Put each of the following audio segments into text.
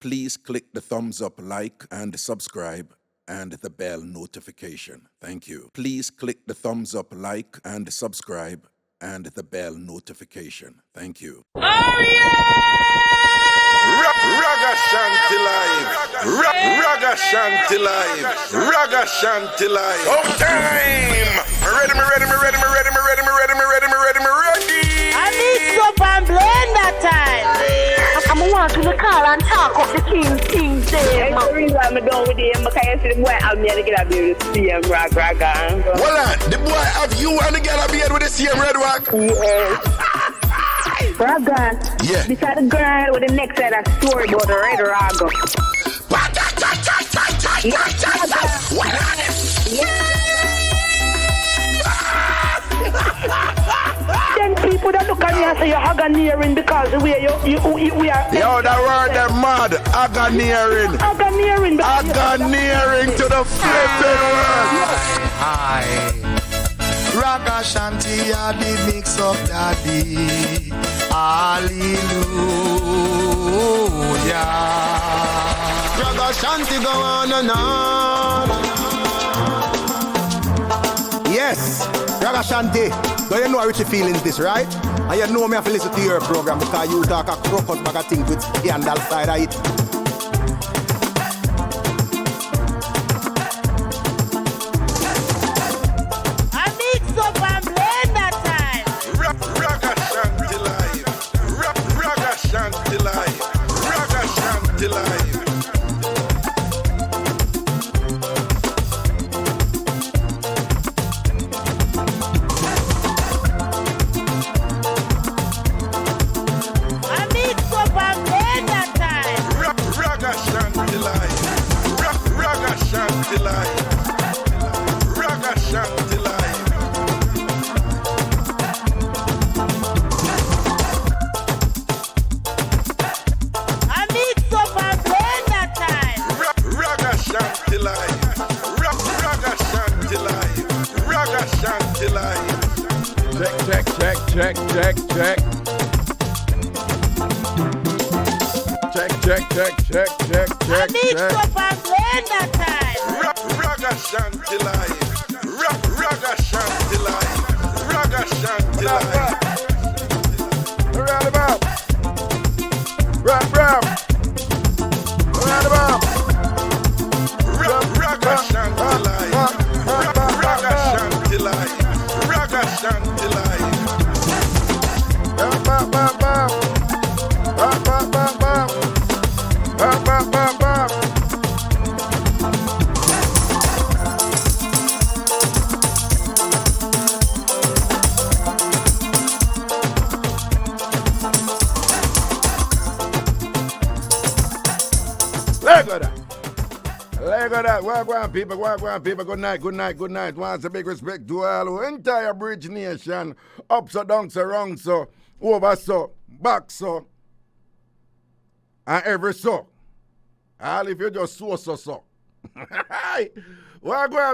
Please click the thumbs up, like, and subscribe, and the bell notification. Thank you. Please click the thumbs up, like, and subscribe, and the bell notification. Thank you. Ragashanti live. Ragashanti live. Ragashanti live. Oh, time. Ready. I Mixup An Blenda time. I'm want to call and talk of the King there. That's the reason I'm going with him because I see the boy out there to get up here with the same Raga. Well, the boy have you and the girl beard with the same red rock? Yes. Raga. Yeah. This is the girl with the next side of story about the red Raga. Then people that look at me and say you're Haganiering because we are. Yo, that word them mad. Haganiering. Haganiering to the flipping world. Hi. Ragashanti, I did mix up daddy. Hallelujah. Ragashanti go on and on. Yes, Ragashanti. Do you know how rich feelings this, right? And you know me have to listen to your program because you talk a crocus bag of things with scandal side of it. People, good night. Once a big respect to all who entire Bridge Nation, up so, down so, wrong so, over so, back so, and every so. All if you just so.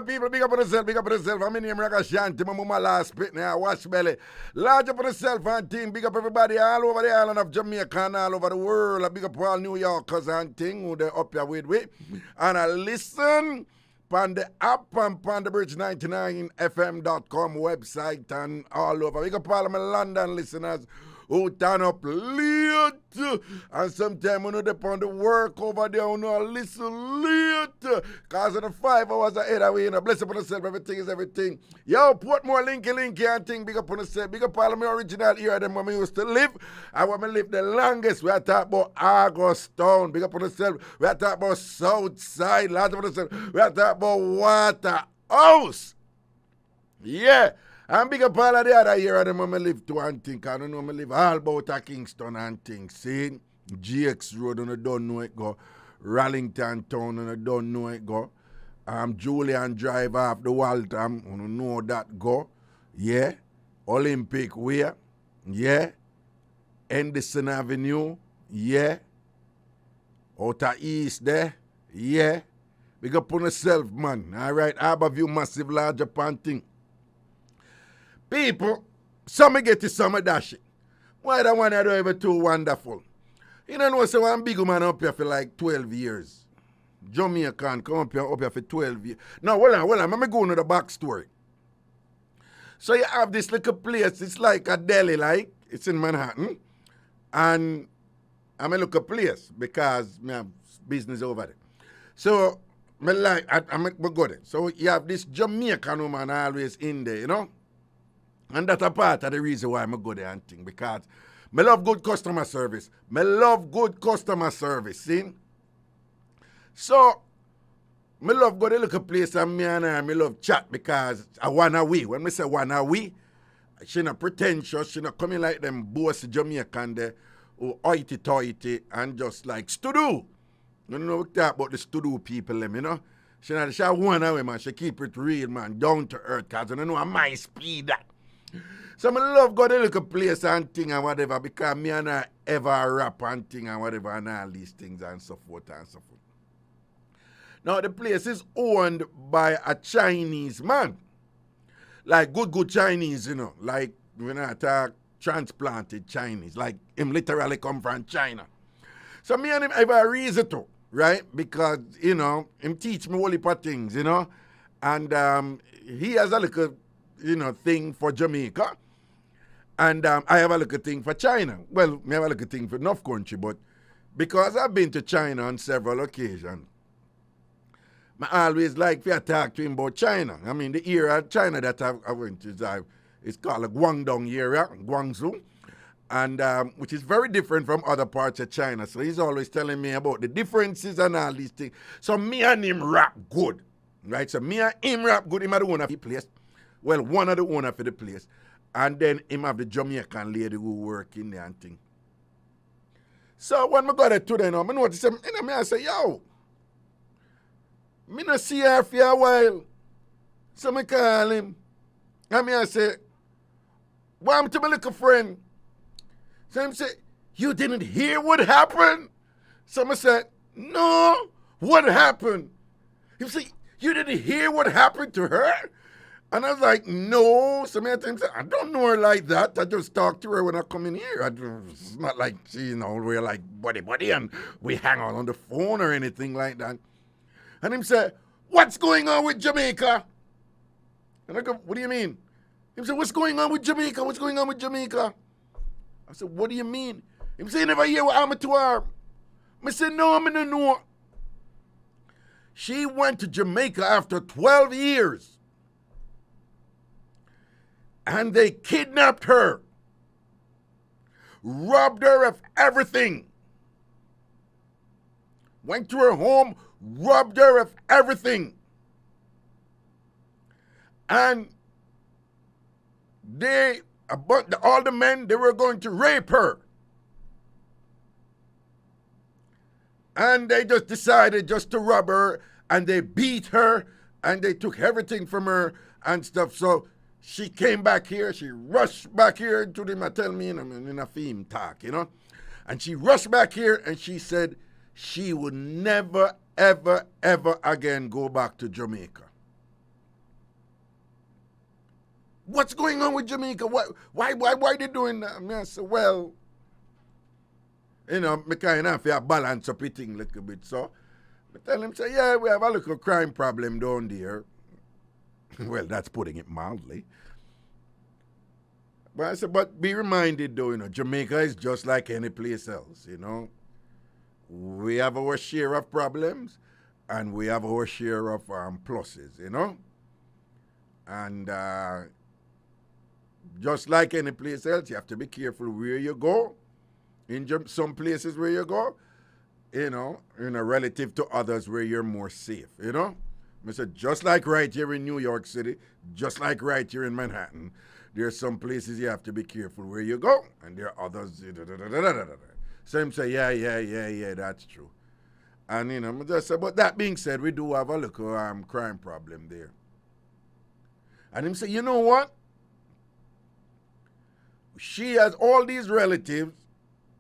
People, big up on yourself. I'm in name Ragashanti, my mama last spit now, wash belly. Large up on yourself and Ting, big up everybody all over the island of Jamaica and all over the world. Big up all New Yorkers and Ting who they up here with me. And I listen on the app and on the bridge99fm.com website and all over. Big up all my London listeners who turn up late. And sometimes when they on the work over there, you know, listen late. Because of the 5 hours ahead of we, you know, bless up on yourself, everything is everything. Yo, put more linky and thing, big up on yourself. Big up all of my original era, them when we used to live. And when we live the longest, we are talking about Augustown. Big up on yourself. We are talking about Southside. Lots of yourself. We are talking about Waterhouse. Yeah. And big up all of the other year of them when I live to and think. I don't know, I live all about a Kingston and things. See? GX Road, and I don't know it go. Rallington Town, and I don't know it go. Julian Drive off the Waltham, I don't know that go. Yeah. Olympic Way. Yeah. Henderson Avenue. Yeah. Outer East there. Yeah. Big up on yourself, man. All right. Harborview, massive, large upon thing. People, some get it, some dash it. Why the one I do ever too wonderful? You know, so one big man up here for like 12 years. Jamaican come up here for 12 years. Now, hold on. Let me go into the backstory. So you have this little place. It's like a deli, like. It's in Manhattan. And I'm a little place because I have business over there. So, I'm go there. So you have this Jamaican woman always in there, you know. And that's a part of the reason why I'm go there and thing. Because I love good customer service. See? So, I love go to little place and I love chat because I wanna we. When I say wanna we, she not pretentious, she not coming like them boss Jamaican there who hoity-toity and just like studu. You know, we talk about the studu people, you know. She wanna we, man. She keep it real, man, down to earth, cause you know my speed that. So I love go to little place and thing and whatever because me and I ever rap and thing and whatever and all these things and so forth and so forth. Now the place is owned by a Chinese man. Like good Chinese, you know. Like when I talk transplanted Chinese. Like him literally come from China. So me and him have a reason to, right? Because, you know, him teach me all heap of things, you know. And he has a little, you know, thing for Jamaica. And I have a little thing for China. Well, I have a little thing for North Country, but because I've been to China on several occasions, I always like to talk to him about China. I mean, the area of China that I went to is called the Guangdong area, Guangzhou, and which is very different from other parts of China. So he's always telling me about the differences and all these things. So me and him rap good, right? So me and him rap good. Him are the owner of the place. Well, one of the owner for the place. And then him have the Jamaican lady who work in there and thing. So when I got there today, I notice him, I say, yo, me not see her for a while. So I call him. And I say, why am to my little friend? So he say, you didn't hear what happened? So I said, no, what happened? He said, you didn't hear what happened to her? And I was like, no. So I said, I don't know her like that. I just talk to her when I come in here. It's not like, you know, we're like buddy and we hang out on the phone or anything like that. And him say, what's going on with Jamaica? And I go, what do you mean? He said, what's going on with Jamaica? What's going on with Jamaica? I said, what do you mean? He said, you never hear what happened to her? I said, no, I don't know. She went to Jamaica after 12 years. And they kidnapped her. Robbed her of everything. Went to her home, robbed her of everything. And all the men, they were going to rape her. And they just decided just to rob her, and they beat her, and they took everything from her and stuff. So she came back here, she rushed back here to them, tell me in a theme talk, you know. And she rushed back here and she said she would never, ever, ever again go back to Jamaica. What's going on with Jamaica? Why they doing that? I said, well, you know, I kind of have to balance up it a little bit. So I tell him, say, yeah, we have a little crime problem down there. Well, that's putting it mildly. But I said, but be reminded though, you know, Jamaica is just like any place else, you know. We have our share of problems and we have our share of pluses, you know. And just like any place else, you have to be careful where you go. In some places where you go, you know, relative to others where you're more safe, you know. I said, just like right here in New York City, just like right here in Manhattan, there are some places you have to be careful where you go, and there are others. So him say, yeah, that's true. And, you know, I just say, but that being said, we do have a little crime problem there. And him say, you know what? She has all these relatives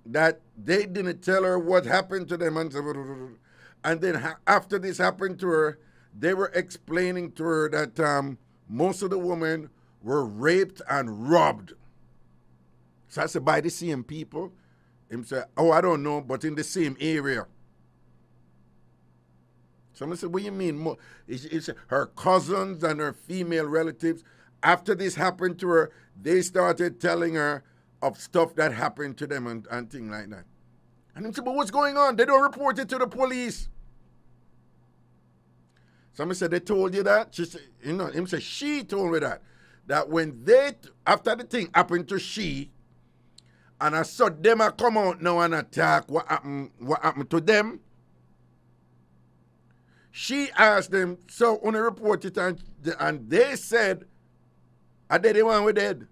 that they didn't tell her what happened to them. And then after this happened to her, they were explaining to her that most of the women were raped and robbed. So I said, by the same people. Him say, oh, I don't know, but in the same area. Someone said, what do you mean? It's her cousins and her female relatives, after this happened to her, they started telling her of stuff that happened to them and things like that. And him said, but what's going on? They don't report it to the police. Someone said, they told you that? She said, him said, she told me that. That when after the thing happened to she, and I saw them come out now and attack what happened to them, she asked them, so when they report it, and they said, I did the one we did.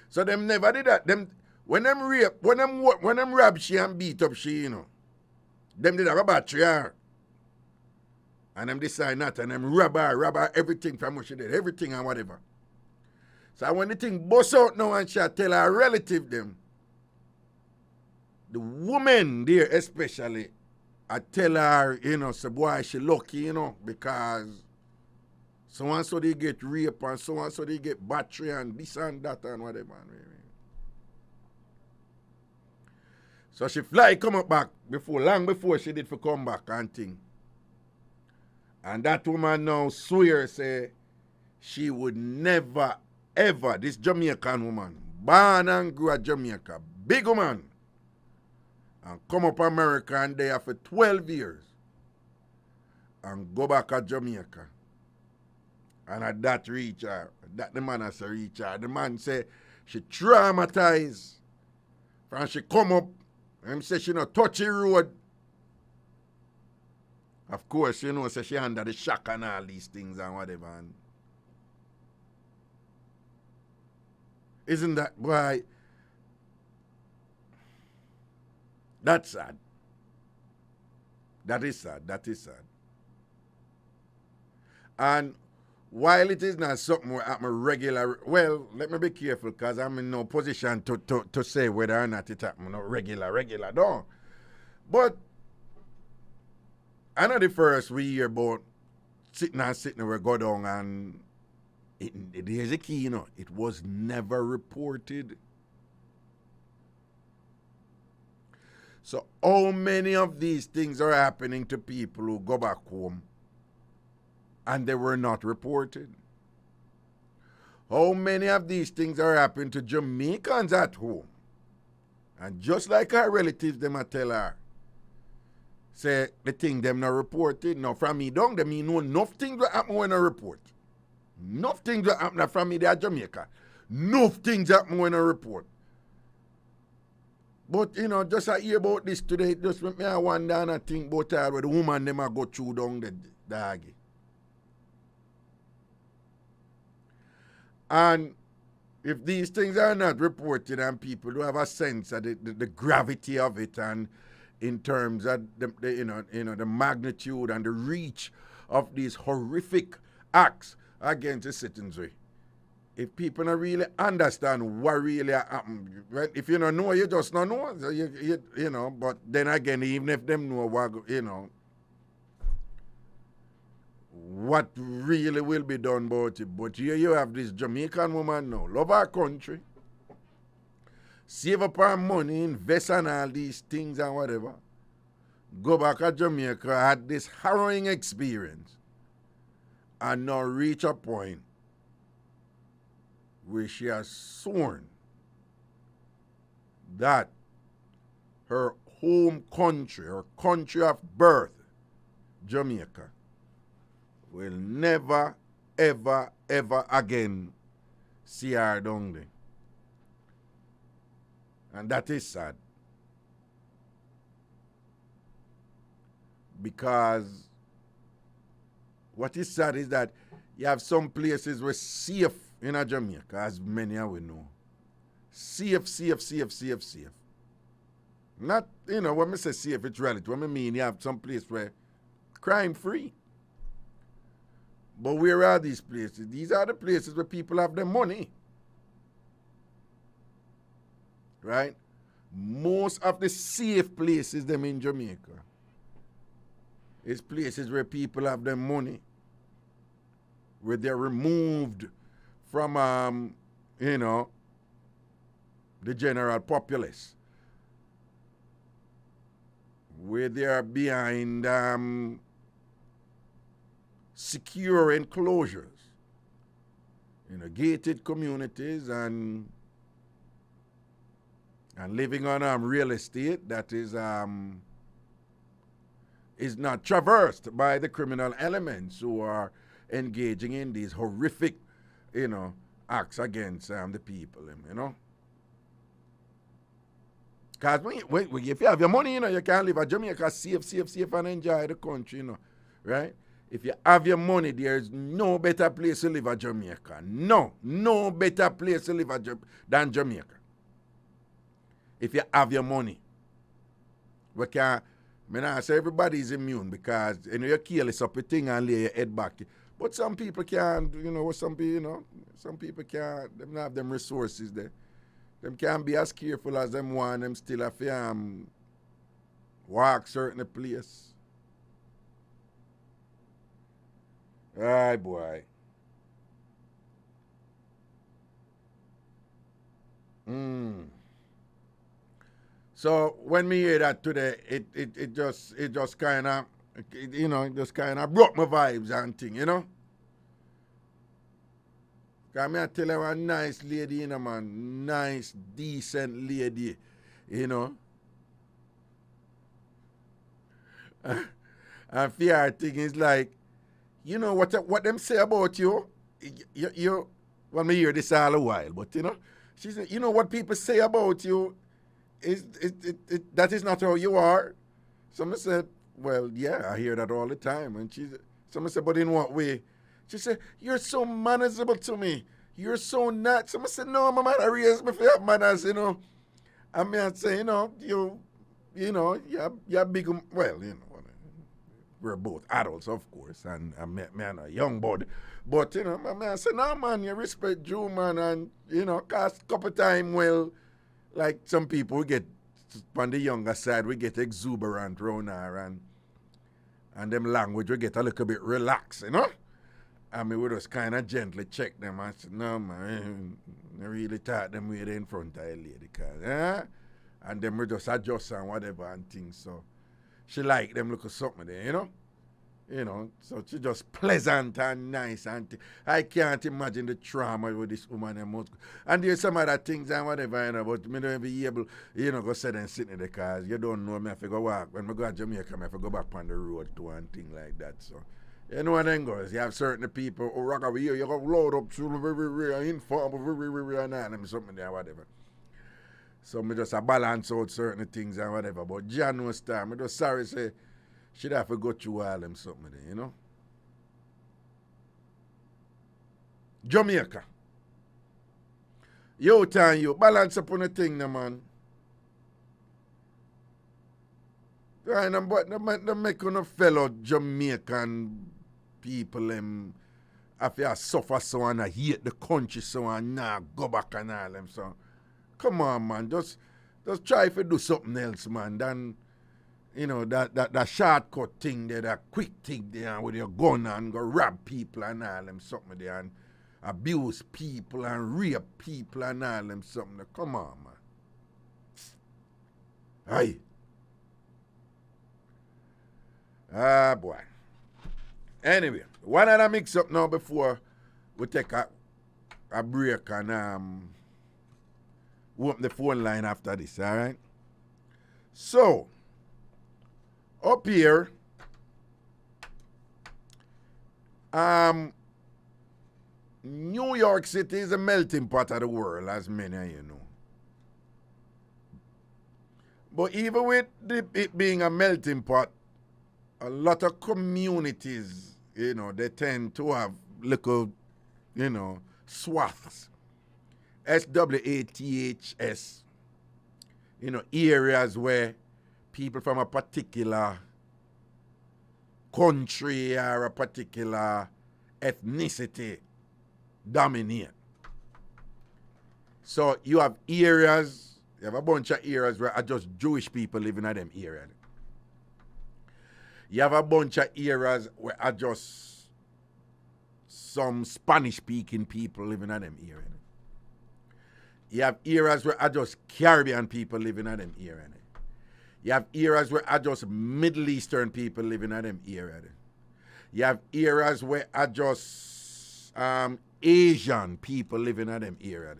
So them never did that. Them when them rob she and beat up she, them did have a battery her. And them decide not, and them rob her everything from what she did, everything and whatever. So when the thing bust out now and she tell her relative them, the woman there especially, I tell her, say boy, she lucky, because so and so they get rape and so and so they get battery and this and that and whatever. So she fly come up back long before she did for come back and thing. And that woman now swear say she would never ever, this Jamaican woman, born and grew at Jamaica, big woman, and come up America and there for 12 years and go back to Jamaica. And at that reach her, that the man has to reach her. The man say she traumatized. And she come up and say she not touch the road. Of course, say she under the shock and all these things and whatever. And isn't that why? That's sad. That is sad. That is sad. And while it is not something where I'm a regular, well, let me be careful because I'm in no position to say whether or not it happen regular, no. But I know the first we hear about sitting where go down and there's a key, it was never reported. So how many of these things are happening to people who go back home and they were not reported? How many of these things are happening to Jamaicans at home? And just like our relatives, them a tell her, say the thing them not reported. Now from me down, them me know enough things will happen when I report. Enough things will happen from me there at Jamaica. Enough things happen when I report. But, just I hear about this today, it just make me wonder and I think about how the woman them a go through down the doggy. And if these things are not reported and people do have a sense of the gravity of it and in terms of the magnitude and the reach of these horrific acts against the citizenry, if people don't really understand what really happened, right? If you don't know, you just don't know. So but then again, even if them know what really will be done about it. But here you have this Jamaican woman now, love our country, save up our money, invest in all these things and whatever, go back to Jamaica, had this harrowing experience, and now reach a point where she has sworn that her home country, her country of birth, Jamaica, will never, ever, ever again see her down there. And that is sad. Because what is sad is that you have some places where safe in Jamaica, as many we know. Safe. Not, when I say safe, it's relative. What I mean, you have some place where crime free. But where are these places? These are the places where people have their money. Right? Most of the safe places them in Jamaica is places where people have their money, where they're removed from, the general populace, where they are behind secure enclosures, gated communities and living on real estate that is not traversed by the criminal elements who are engaging in these horrific, acts against the people, Because if you have your money, you can live at Jamaica safe and enjoy the country, right? If you have your money, there's no better place to live at Jamaica. No better place to live than Jamaica. If you have your money. We can't, I say everybody's immune because you kill this up a thing and lay your head back. But some people can't, some people can't, they don't have them resources there. Them can't be as careful as them want, them still have to walk certain place. Aye, boy. So when me hear that today, it just kind of, just kind of broke my vibes and thing, Because me I tell you a nice lady, man, nice, decent lady, And fear thing is like, what them say about you, well, me hear this all a while, but she said, what people say about you is that is not how you are. Someone said, well, yeah, I hear that all the time. And someone said, but in what way? She said, you're so manageable to me. You're so not. Someone said, no, my man, I raised me for your manners, I mean, I say, you're big, well, we're both adults, of course, and I'm a young bud. But, I say, no, man, you respect Drew, man, and, cause a couple times, well, like some people get, on the younger side, we get exuberant around her, and them language, we get a little bit relaxed, I mean, we just kind of gently check them and say, no, man, I really thought them way in front of a lady, cause, and then we just adjust and whatever and things, so. She like them look at something there, so she just pleasant and nice and I can't imagine the trauma with this woman and there's some other things and whatever, but me don't be able, go sit and sit in the cars. You don't know me, I have to go walk. When I go to Jamaica, I have to go back on the road to and thing like that, so. You know what then goes, you have certain people who rock over here, you go load up to very informal, very and all them something there, whatever. So me just balance out certain things and whatever. But John knows time. I just sorry say she'd have to go through all them something there, Jamaica. Yo, time you balance up on the thing, no man. Right, but they make on a fellow Jamaican people have to suffer so and hate the country so and now go back and all them so. Come on, man. Just try to do something else, man. Than, that shortcut thing there, that quick thing there with your gun and go rob people and all them something there and abuse people and rape people and all them something there. Come on, man. Aye. Ah, boy. Anyway, one other mix up now before we take a break and open the phone line after this, all right? So, up here, New York City is a melting pot of the world, as many of you know. But even with it being a melting pot, a lot of communities, they tend to have little, swaths. SWATHS, areas where people from a particular country or a particular ethnicity dominate. So you have areas, you have a bunch of areas where are just Jewish people living in them areas. You have a bunch of areas where are just some Spanish-speaking people living in them areas. You have areas where I just Caribbean people living in them area. You have areas where I just Middle Eastern people living in them area. You have areas where I just Asian people living in them area.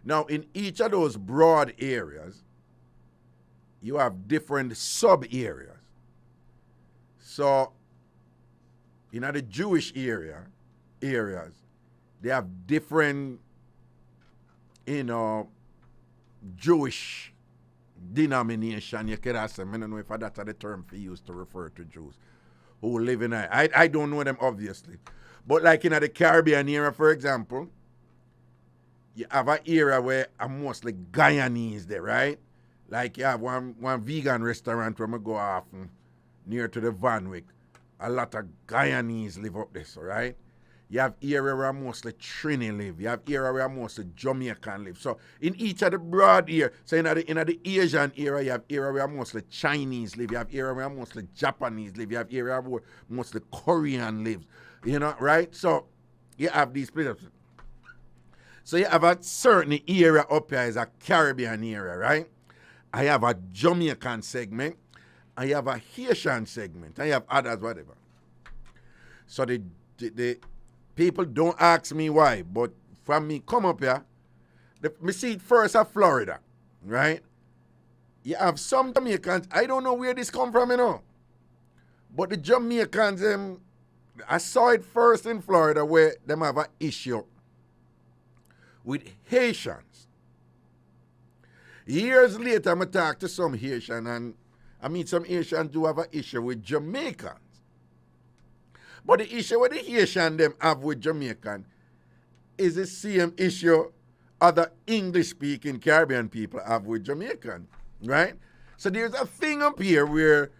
Now, in each of those broad areas, you have different sub-areas. So, in the Jewish areas, they have different, Jewish denomination. You could ask them. I don't know if that's the term for use to refer to Jews who live in I don't know them, obviously. But like in the Caribbean area, for example, you have an area where I'm mostly Guyanese there, right? Like you have one vegan restaurant where I go often near to the Van Wyck. A lot of Guyanese live up there, so right? You have area where mostly Trini live. You have area where mostly Jamaican live. So in each of the broad area, so in the Asian area, you have area where mostly Chinese live. You have area where mostly Japanese live. You have area where mostly Korean lives. You know, right? So you have these places. So you have a certain area up here is a Caribbean area, right? I have a Jamaican segment. I have a Haitian segment. I have others, whatever. So the people don't ask me why, but from me come up here, me see it first at Florida, right? You have some Jamaicans, I don't know where this come from, but the Jamaicans, I saw it first in Florida where them have an issue with Haitians. Years later, I talk to some Haitian, and I mean some Haitians do have an issue with Jamaicans. But the issue with the Haitian them have with Jamaican is the same issue other English-speaking Caribbean people have with Jamaican, right? So there's a thing up here where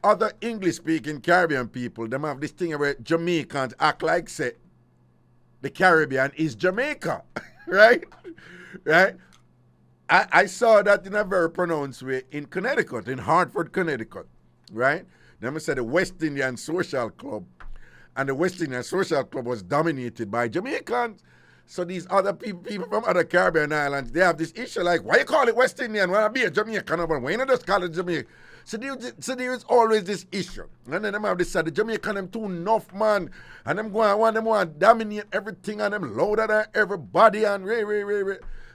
other English-speaking Caribbean people, them have this thing where Jamaicans act like, say, the Caribbean is Jamaica, right? Right? I saw that in a very pronounced way in Connecticut, in Hartford, Connecticut, right? Them say the West Indian Social Club, and the West Indian Social Club was dominated by Jamaicans. So these other people from other Caribbean islands, they have this issue like, why you call it West Indian? Why not be a Jamaican? Why you not just call it Jamaica? So there is always this issue. And then them have this side, the Jamaican, them too enough, man. And them want to dominate everything, and them louder than everybody, and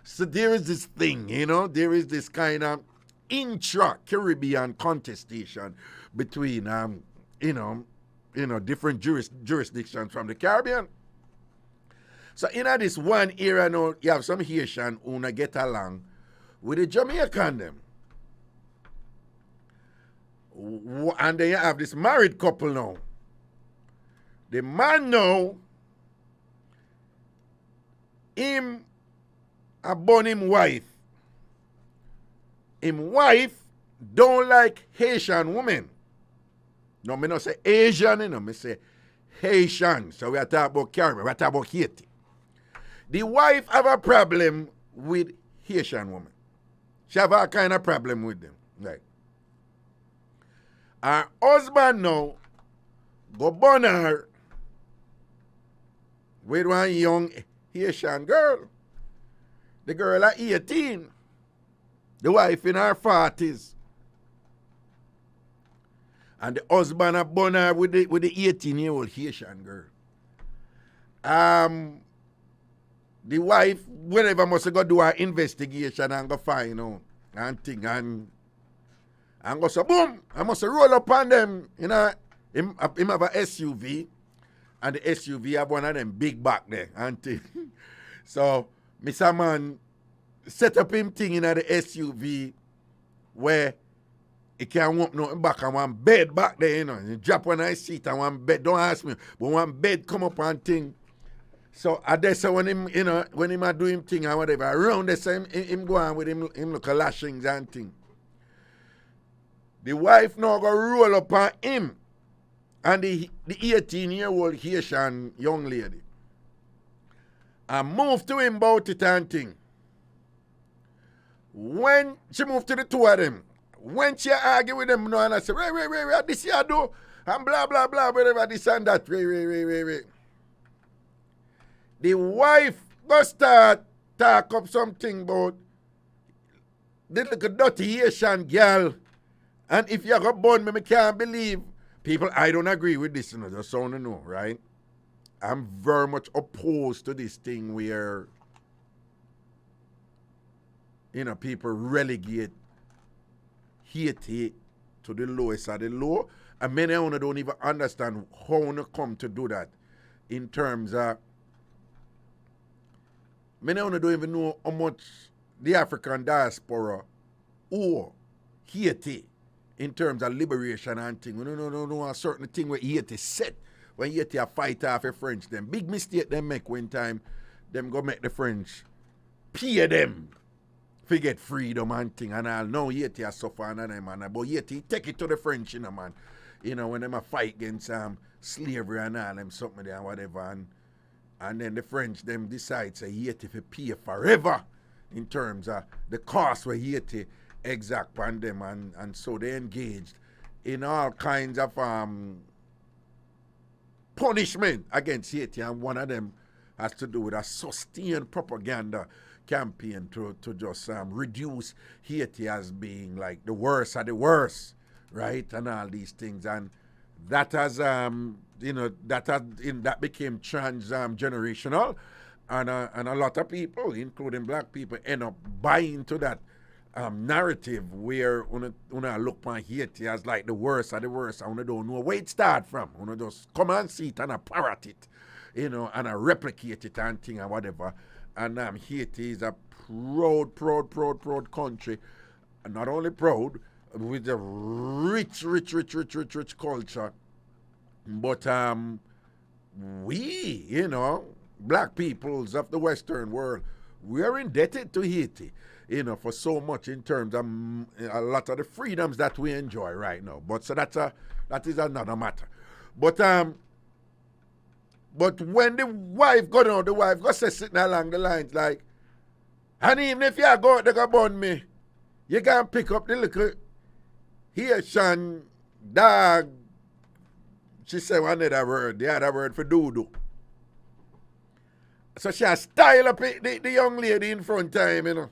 So there is this thing, there is this kind of intra-Caribbean contestation between, different jurisdictions from the Caribbean. So in this one area now, you have some Haitian who not get along with the Jamaican them. And then you have this married couple now. The man now, him a born him wife. Him wife don't like Haitian women. No, me not say Asian, me say Haitian. So we are talking about Caribbean, we are talking about Haiti. The wife have a problem with Haitian women. She have a kind of problem with them. Right. Her husband now go born her with one young Haitian girl. The girl at 18. The wife in her 40s. And the husband a born her with the 18-year-old Haitian girl. The wife, whenever must go do her investigation and go find out and thing and go so boom, I must roll up on them, him have a SUV, and the SUV have one of them big back there and thing. So Mr. Man set up him thing in the SUV where he can't walk nothing back and one bed back there, He drop one nice seat and one bed, don't ask me, but one bed come up and thing. So I guess when him, when him a do him thing and whatever, around the same him go on with him look at lashings and thing. The wife now go roll up on him and the 18-year-old Haitian young lady. And move to him about it and thing. When she moved to the two of them, when she argue with them, and I say, wait, this you do, and blah, blah, blah, whatever, this and that, wait. The wife go start talk up something about the little dirty Haitian girl. And if you got born me can't believe. People, I don't agree with this, just so you know, right? I'm very much opposed to this thing where, people relegate Haiti to the lowest of the low. And many of them don't even understand how to come to do that in terms of, many of them don't even know how much the African diaspora owe Haiti in terms of liberation and thing. We don't know a certain thing where Haiti set when Haiti a fight off the French. Them big mistake them make when time them go make the French pay them to get freedom and thing and all. Now Haiti a suffer and them, man. But Haiti take it to the French, man. When them a fight against slavery and all them something there and whatever. And then the French them decide say Haiti to pay forever in terms of the cost where Haiti exact on them, and so they engaged in all kinds of punishment against Haiti, and one of them has to do with a sustained propaganda campaign to just reduce Haiti as being like the worst of the worst, right, and all these things, and that has that became generational, and a lot of people, including black people, end up buying to that narrative where una look upon Haiti as like the worst of the worst, and una don't know where it start from. Una just come and see it and parrot it, and replicate it and thing and whatever. And Haiti is a proud country, and not only proud, with a rich culture, but we, black peoples of the Western world, we are indebted to Haiti, for so much in terms of a lot of the freedoms that we enjoy right now. But so that is another matter. But when the wife go say sitting along the lines like, and even if you go out there go burn me, you can pick up the little Haitian dog. She said one other word, the other word for doodoo. So she has style up the young lady in front of him,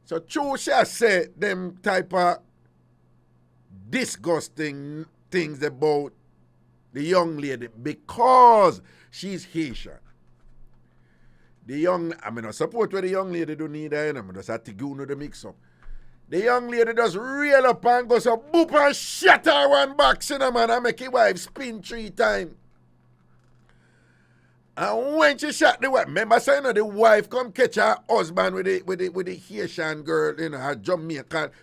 So true, she has said them type of disgusting things about the young lady because she's Haitian. I mean, I support what the young lady do need her, I just have to go to the mix-up. The young lady just reel up and go so boop and shatter one box, man, and make his wife spin 3 times. And when she shot the wife, remember saying the wife come catch her husband with the Haitian girl, her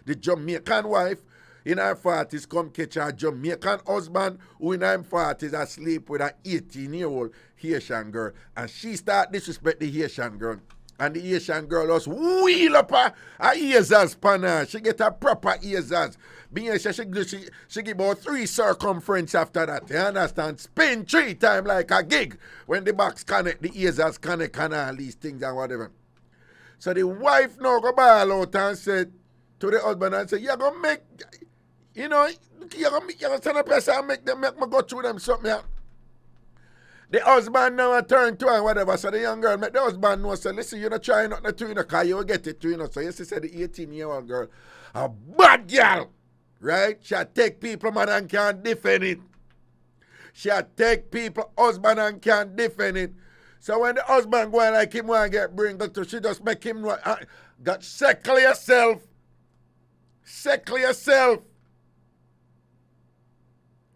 the Jamaican wife in her 40s come catch her Jamaican husband who in her 40s asleep with an 18-year-old Haitian girl. And she start disrespect the Haitian girl. And the Haitian girl just wheel up her ears as pan her. She get a proper ears as. Being she give about 3 circumference after that. You understand? Spin 3 times like a gig. When the box connect, the ears as connect and all these things and whatever. So the wife now go ball out and said to the husband and say, you're going to make, you're going to send a person and make me go through them something. Yeah? The husband now turn to her and whatever. So the young girl make the husband know, say, listen, you're not trying nothing to because you will get it too, So yes, she said the 18-year-old girl, a bad girl, right? She'll take people, man, and can't defend it. She'll take people, husband, and can't defend it. So when the husband going like him want to get bring to, she just make him know, got settle yourself. Settle yourself.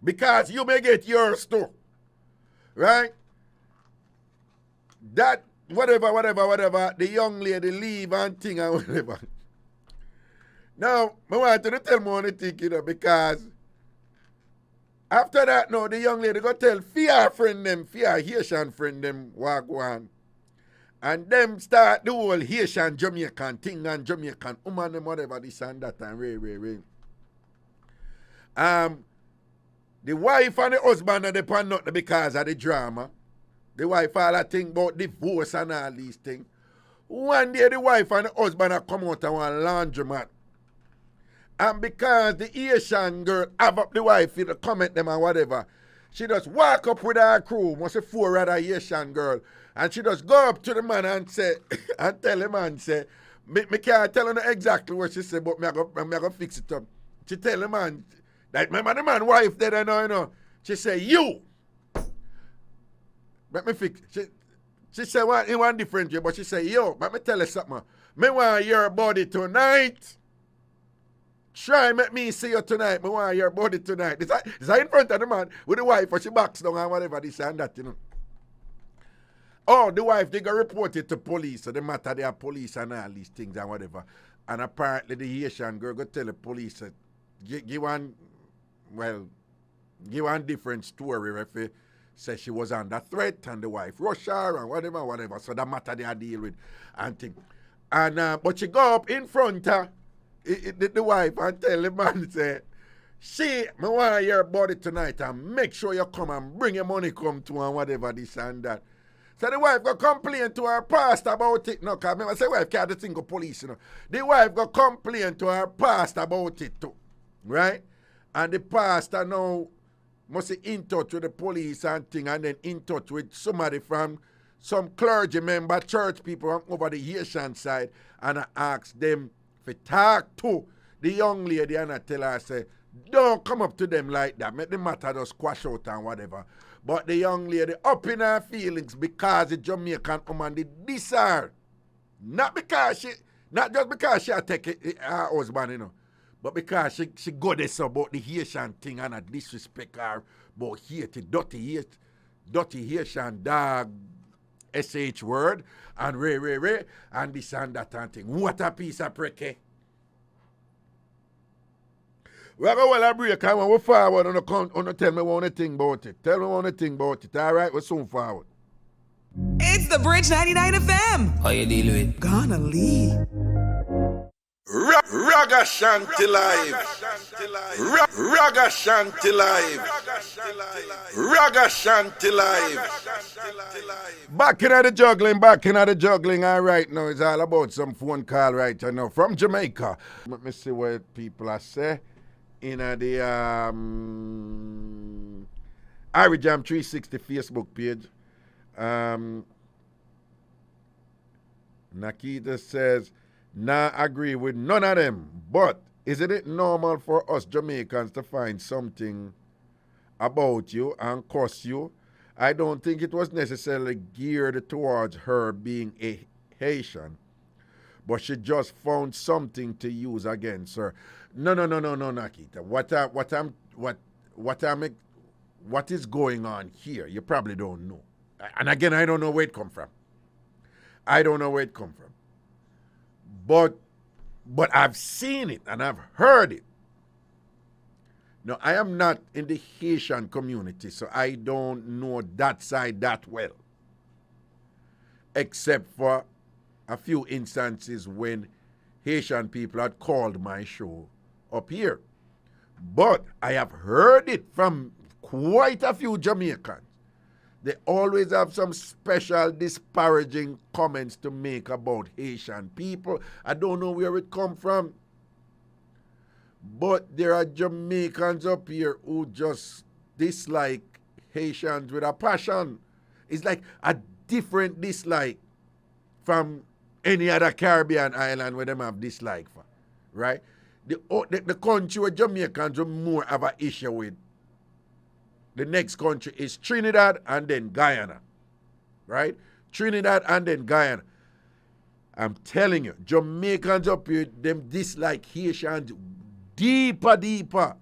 Because you may get yours too. Right? That, whatever, the young lady leave and thing and whatever. Now, I want to tell me one thing, because after that, now, the young lady go tell Fia Haitian friend them, walk one. And them start the whole Haitian Jamaican thing and Jamaican woman them, whatever, this and that, and ray. The wife and the husband are depend not because of the drama. The wife all think about divorce and all these things. One day the wife and the husband are come out of one laundromat. And because the Asian girl have up the wife to comment them and whatever, she just walk up with her crew, must say 4 other Haitian girl, and she just go up to the man and say, and tell the man, say, me can't tell her exactly what she said, but me I go fix it up. She tell the man, like, remember the man wife there, you know. She say, you. Let me fix it. She said in one different way, but she say, yo, let me tell you something. Me want your body tonight. Try make me see you tonight. Me want your body tonight. Is that in front of the man with the wife, or she backs down and whatever this and that, you know. Oh, the wife, they got reported to police. So the matter, they are police and all these things and whatever. And apparently the Haitian girl go tell the police that give one different story if he say she was under threat and the wife rush her and whatever. So that matter they are deal with and thing. And but she go up in front of the wife and tell the man, say, me want your body tonight and make sure you come and bring your money come to and whatever this and that. So the wife go complain to her pastor about it. No, because I say wife can't just think of police, you know. The wife go complain to her pastor about it too. Right? And the pastor now must be in touch with the police and thing, and then in touch with somebody from some clergy member, church people over the Haitian side, and I ask them to talk to the young lady and I tell her, say, don't come up to them like that. Make the matter just squash out and whatever. But the young lady up in her feelings because the Jamaican woman did this her. Not just because she take her husband, you know. But because she go this about the Haitian thing and a disrespect her about dirty Haitian dog SH word and Ray and this and that and thing. What a piece of pricky. We're going to break and when we forward on the tell me one thing about it. Tell me one thing about it. All right, we're soon forward. It's the Bridge 99 FM. How you deal with? Gonna leave. Ragashanti live. Ragashanti live. Ragashanti live. Back in the juggling. All right, now it's all about some phone call right now from Jamaica. Let me see what people are saying. In the IrieJam 360 Facebook page. Nakita says, nah, agree with none of them. But isn't it normal for us Jamaicans to find something about you and curse you? I don't think it was necessarily geared towards her being a Haitian, but she just found something to use against her. No, Nakita. What is going on here? You probably don't know. And again, I don't know where it come from. But I've seen it and I've heard it. Now, I am not in the Haitian community, so I don't know that side that well. Except for a few instances when Haitian people had called my show up here. But I have heard it from quite a few Jamaicans. They always have some special disparaging comments to make about Haitian people. I don't know where it come from. But there are Jamaicans up here who just dislike Haitians with a passion. It's like a different dislike from any other Caribbean island where them have dislike for, right? The country where Jamaicans will more have an issue with, the next country is Trinidad and then Guyana, right? Trinidad and then Guyana. I'm telling you, Jamaicans up here, them dislike Haitians deeper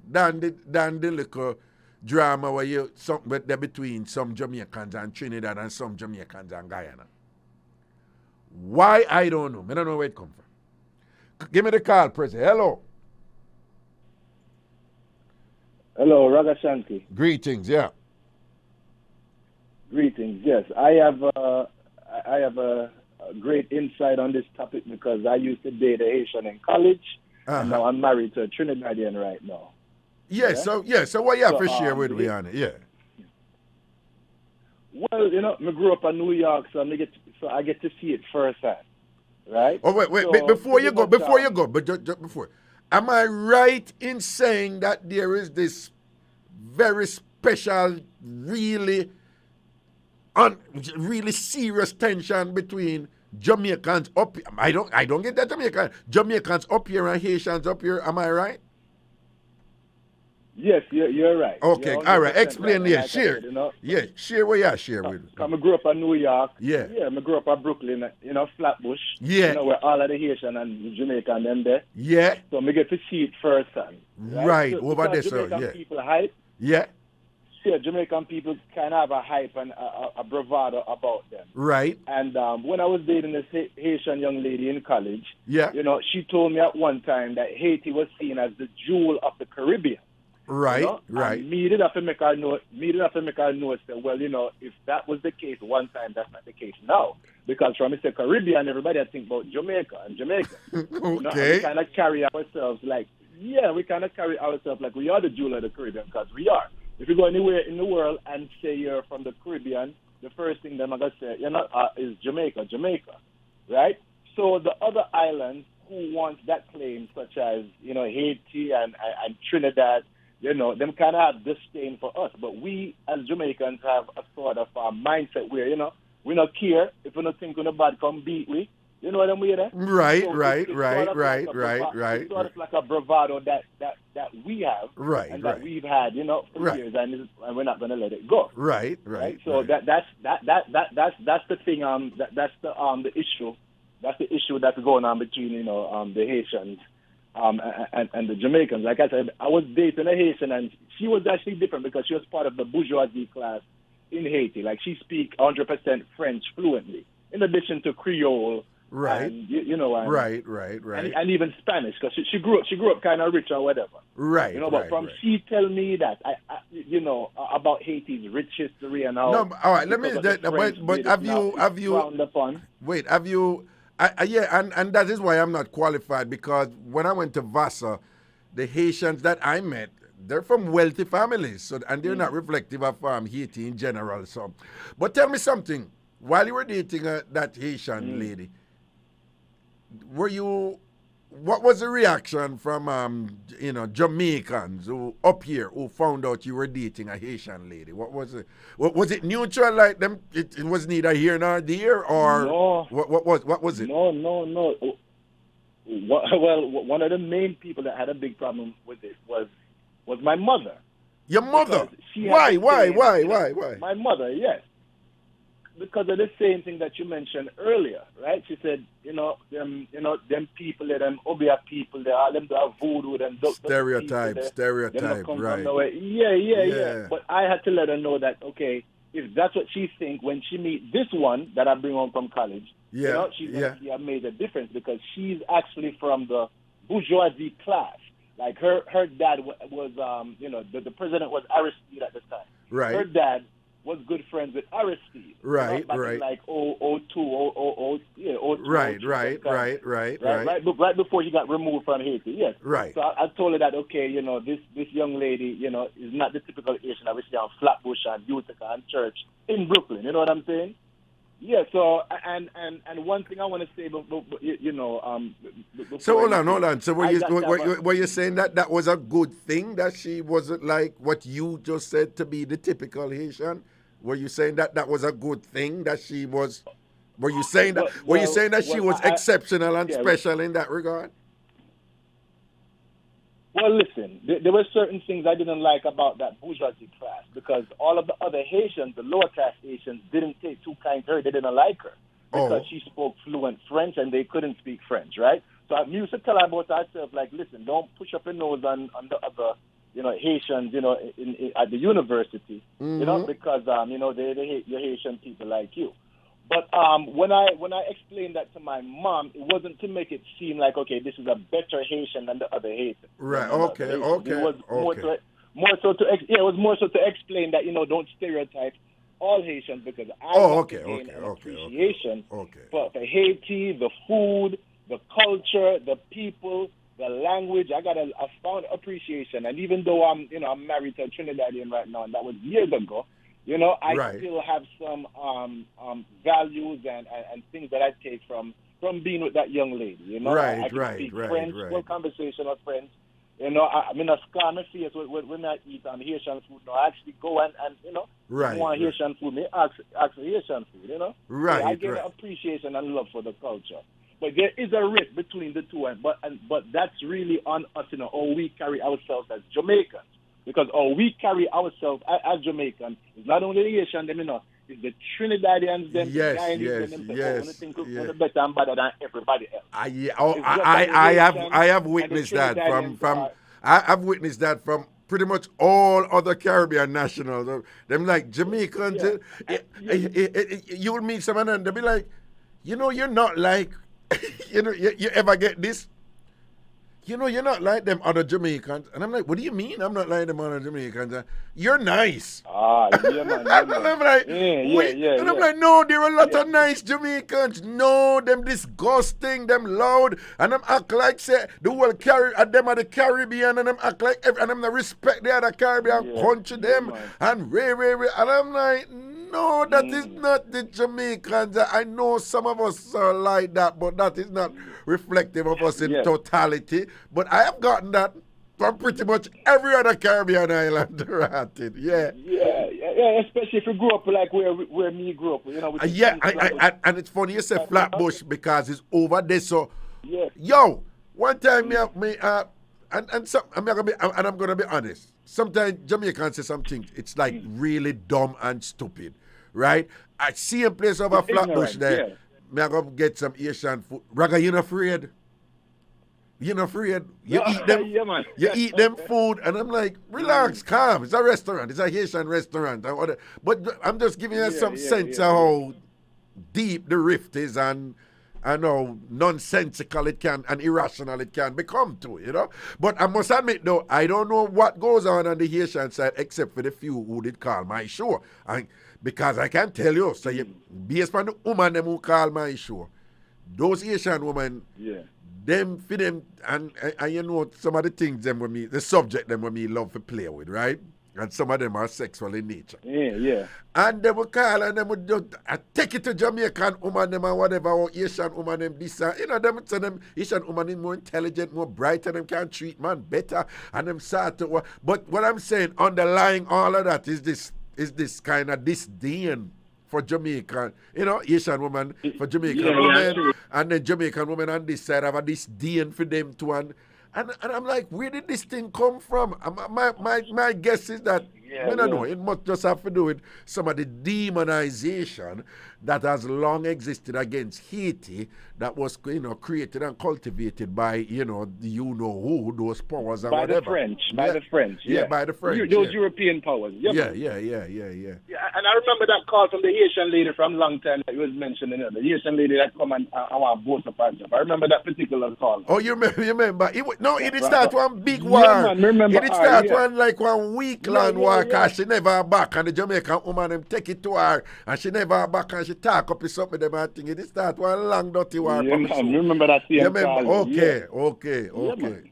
than the little drama where you something between some Jamaicans and Trinidad and some Jamaicans and Guyana. Why? I don't know. I don't know where it come from. Give me the call, President. Hello. Hello, Ragashanti. Greetings, yeah. Greetings, yes. I have a great insight on this topic because I used to date a Haitian in college, and now I'm married to a Trinidadian right now. Yeah, yeah? So what you have to share with me on it? Yeah. Well, you know, I grew up in New York, so I get to see it firsthand, right? Oh, wait, so, before you go, but just before. Am I right in saying that there is this very special, really really serious tension between Jamaicans up. I don't get that Jamaicans up here and Haitians up here. Am I right? Yes, you're right. Okay, You're all right. 100% Explain right. here. Like I Share. said, you know, Yeah, share what you share with. I grew up in New York. Yeah. Yeah, I grew up in Brooklyn, you know, Flatbush. Yeah. You know, where all of the Haitian and Jamaican them there. Yeah. So me get to see it firsthand. Right, So, over there, sir. Jamaican Yeah. people hype. Yeah. Yeah, Jamaican people kind of have a hype and a bravado about them. Right. And when I was dating this Haitian young lady in college, Yeah. you know, she told me at one time that Haiti was seen as the jewel of the Caribbean. Right. You know? Right. And me did have to make our note. That, well, you know, if that was the case one time, that's not the case now. Because from Mr. Caribbean, everybody I think about Jamaica and Jamaica. Okay. You know, and we kind of carry ourselves like, we are the jewel of the Caribbean, because we are. If you go anywhere in the world and say you're from the Caribbean, the first thing they're going to say, is Jamaica, right? So the other islands who want that claim, such as, you know, Haiti and Trinidad, you know, them kind of have disdain for us. But we, as Jamaicans, have a sort of mindset where, you know, we don't care if we don't think we're bad, come beat we. You know what I mean? Right, so right. It's sort of like a bravado that we have, Right, and right. that we've had, you know, for Right. years, and we're not going to let it go. Right. So right. that's the thing. That's the issue. That's the issue that's going on between, you know, the Haitians and the Jamaicans. Like I said, I was dating a Haitian, and she was actually different because she was part of the bourgeoisie class in Haiti. Like, she speaks 100% French fluently, in addition to Creole. Right. And, you know, and, Right. and even Spanish, because she grew up kind of rich or whatever. Right. You know, but she tell me that I you know, about Haiti's rich history and how. No, all right. Let me. because of the French But made have it now, it's you? frowned upon. Wait. Have you? Yeah. And that is why I'm not qualified, because when I went to Vasa, the Haitians that I met, they're from wealthy families, so and they're not reflective of Haiti in general. So, but tell me something. While you were dating that Haitian lady, what was the reaction from you know, Jamaicans who up here who found out you were dating a Haitian lady? What was it? Was it neutral, like them? It was neither here nor there, or No. what was it? No. Well, one of the main people that had a big problem with it was my mother. Your mother? Because she had Why? the same- My mother, yes. Because of the same thing that you mentioned earlier, right? She said, them people, them Obia people, they all them do have voodoo, them Stereotype, right? Yeah. But I had to let her know that, okay, if that's what she think when she meet this one that I bring home from college, she's gonna see I made a difference, because she's actually from the bourgeoisie class. Like her dad was the president was Aristide at the time. Right. Her dad was good friends with Aristide. Right. In like 02, 02. Right before he got removed from Haiti. Yes. Right. So I told her that, okay, you know, this young lady, you know, is not the typical Asian that we see on Flatbush and Utica and Church in Brooklyn. You know what I'm saying? Yeah. So and one thing I want to say, so hold on. So were you saying that was a good thing, that she wasn't like what you just said to be the typical Haitian? Were you saying that was a good thing, that she was? Were you saying that she was exceptional and special in that regard? Well, listen, there were certain things I didn't like about that bourgeoisie class, because all of the other Haitians, the lower caste Haitians, didn't take too kind to her. They didn't like her because she spoke fluent French and they couldn't speak French, right? So I used to tell her about herself, like, listen, don't push up your nose on the other, you know, Haitians, you know, at the university, you know, because, they hate your Haitian people like you. But when I explained that to my mom, it wasn't to make it seem like, okay, this is a better Haitian than the other Haitian. Right. Okay. It was more so to explain that, you know, don't stereotype all Haitians, because I gain an appreciation for Haiti, the food, the culture, the people, the language. I got a found appreciation, and even though I'm married to a Trinidadian right now, and that was years ago. You know, I still have some values and things that I take from being with that young lady. You know, I can speak French, full conversational French. You know, I mean, I scar my face when I eat Haitian food. No, I actually go and you know, Right. I want Haitian food. Me ask for Haitian food, you know. Right, So I get right. appreciation and love for the culture. But there is a rift between the two, but that's really on us, you know, how we carry ourselves as Jamaicans. Because how we carry ourselves as Jamaicans is not only the Haitian, them, you know, it's the Trinidadians, them, Yes, the Guyanese, yes, them, yes, the think yes. better and better than everybody else. I I have witnessed that from I've witnessed that from pretty much all other Caribbean nationals. Them like Jamaicans, you will meet someone and they'll be like, you know, you're not like, you know, you ever get this? You know, you're not like them other Jamaicans. And I'm like, what do you mean I'm not like them other Jamaicans? You're nice. Yeah, man. And I'm like, I'm like, no, there are a lot of nice Jamaicans. No, them disgusting, them loud. And them act like, say, the whole them are the Caribbean. And them act like, and them respect the other Caribbean country, them. And And I'm like, no, that is not the Jamaicans. I know some of us are like that, but that is not reflective of us in totality. But I have gotten that from pretty much every other Caribbean island. Yeah, especially if you grew up like where me grew up, you know. And it's funny you say Flatbush because it's over there. So, yo, one time I'm gonna be honest. Sometimes Jamaicans say some things. It's like really dumb and stupid, right? I see a place over Flatbush there. Me go get some Asian food. Raga, you not afraid? You not afraid? You eat them. Man. You eat them food, and I'm like, relax, calm. It's a restaurant. It's a Haitian restaurant. But I'm just giving you some sense of how deep the rift is and how nonsensical it can and irrational it can become too, you know. But I must admit though, I don't know what goes on the Haitian side except for the few who did call my show. Because I can tell you, so based on the woman them who call my show, those Haitian women, them for them, and you know some of the things them with me, the subject them with me love to play with, right? And some of them are sexual in nature. Yeah. And they will call and they would just take it to Jamaican woman them and whatever, or Asian woman them this and, you know, them say them Asian woman is more intelligent, more brighter, them can treat man better, and them start to, but what I'm saying, underlying all of that is this kind of disdain for Jamaican, you know, Asian woman for Jamaican women, and then Jamaican women on this side have a disdain for them too, and I'm like, where did this thing come from? My guess is that, I don't know, it must just have to do with some of the demonization that has long existed against Haiti that was, you know, created and cultivated by, you know, who, those powers and by whatever. The French, by the French. Yeah, by the French. Those European powers. Yeah. Yeah, and I remember that call from the Haitian lady from a long time that you was mentioning, the Haitian lady that come and I want both of us. I remember that particular call. Oh, you remember? It didn't start one big war. Man, remember. It didn't start one week-long war because she never back, and the Jamaican woman them take it to her, and she never back, and she talk up with something them and thing. It didn't start one long dirty war. Yeah, man, remember that same call. Okay.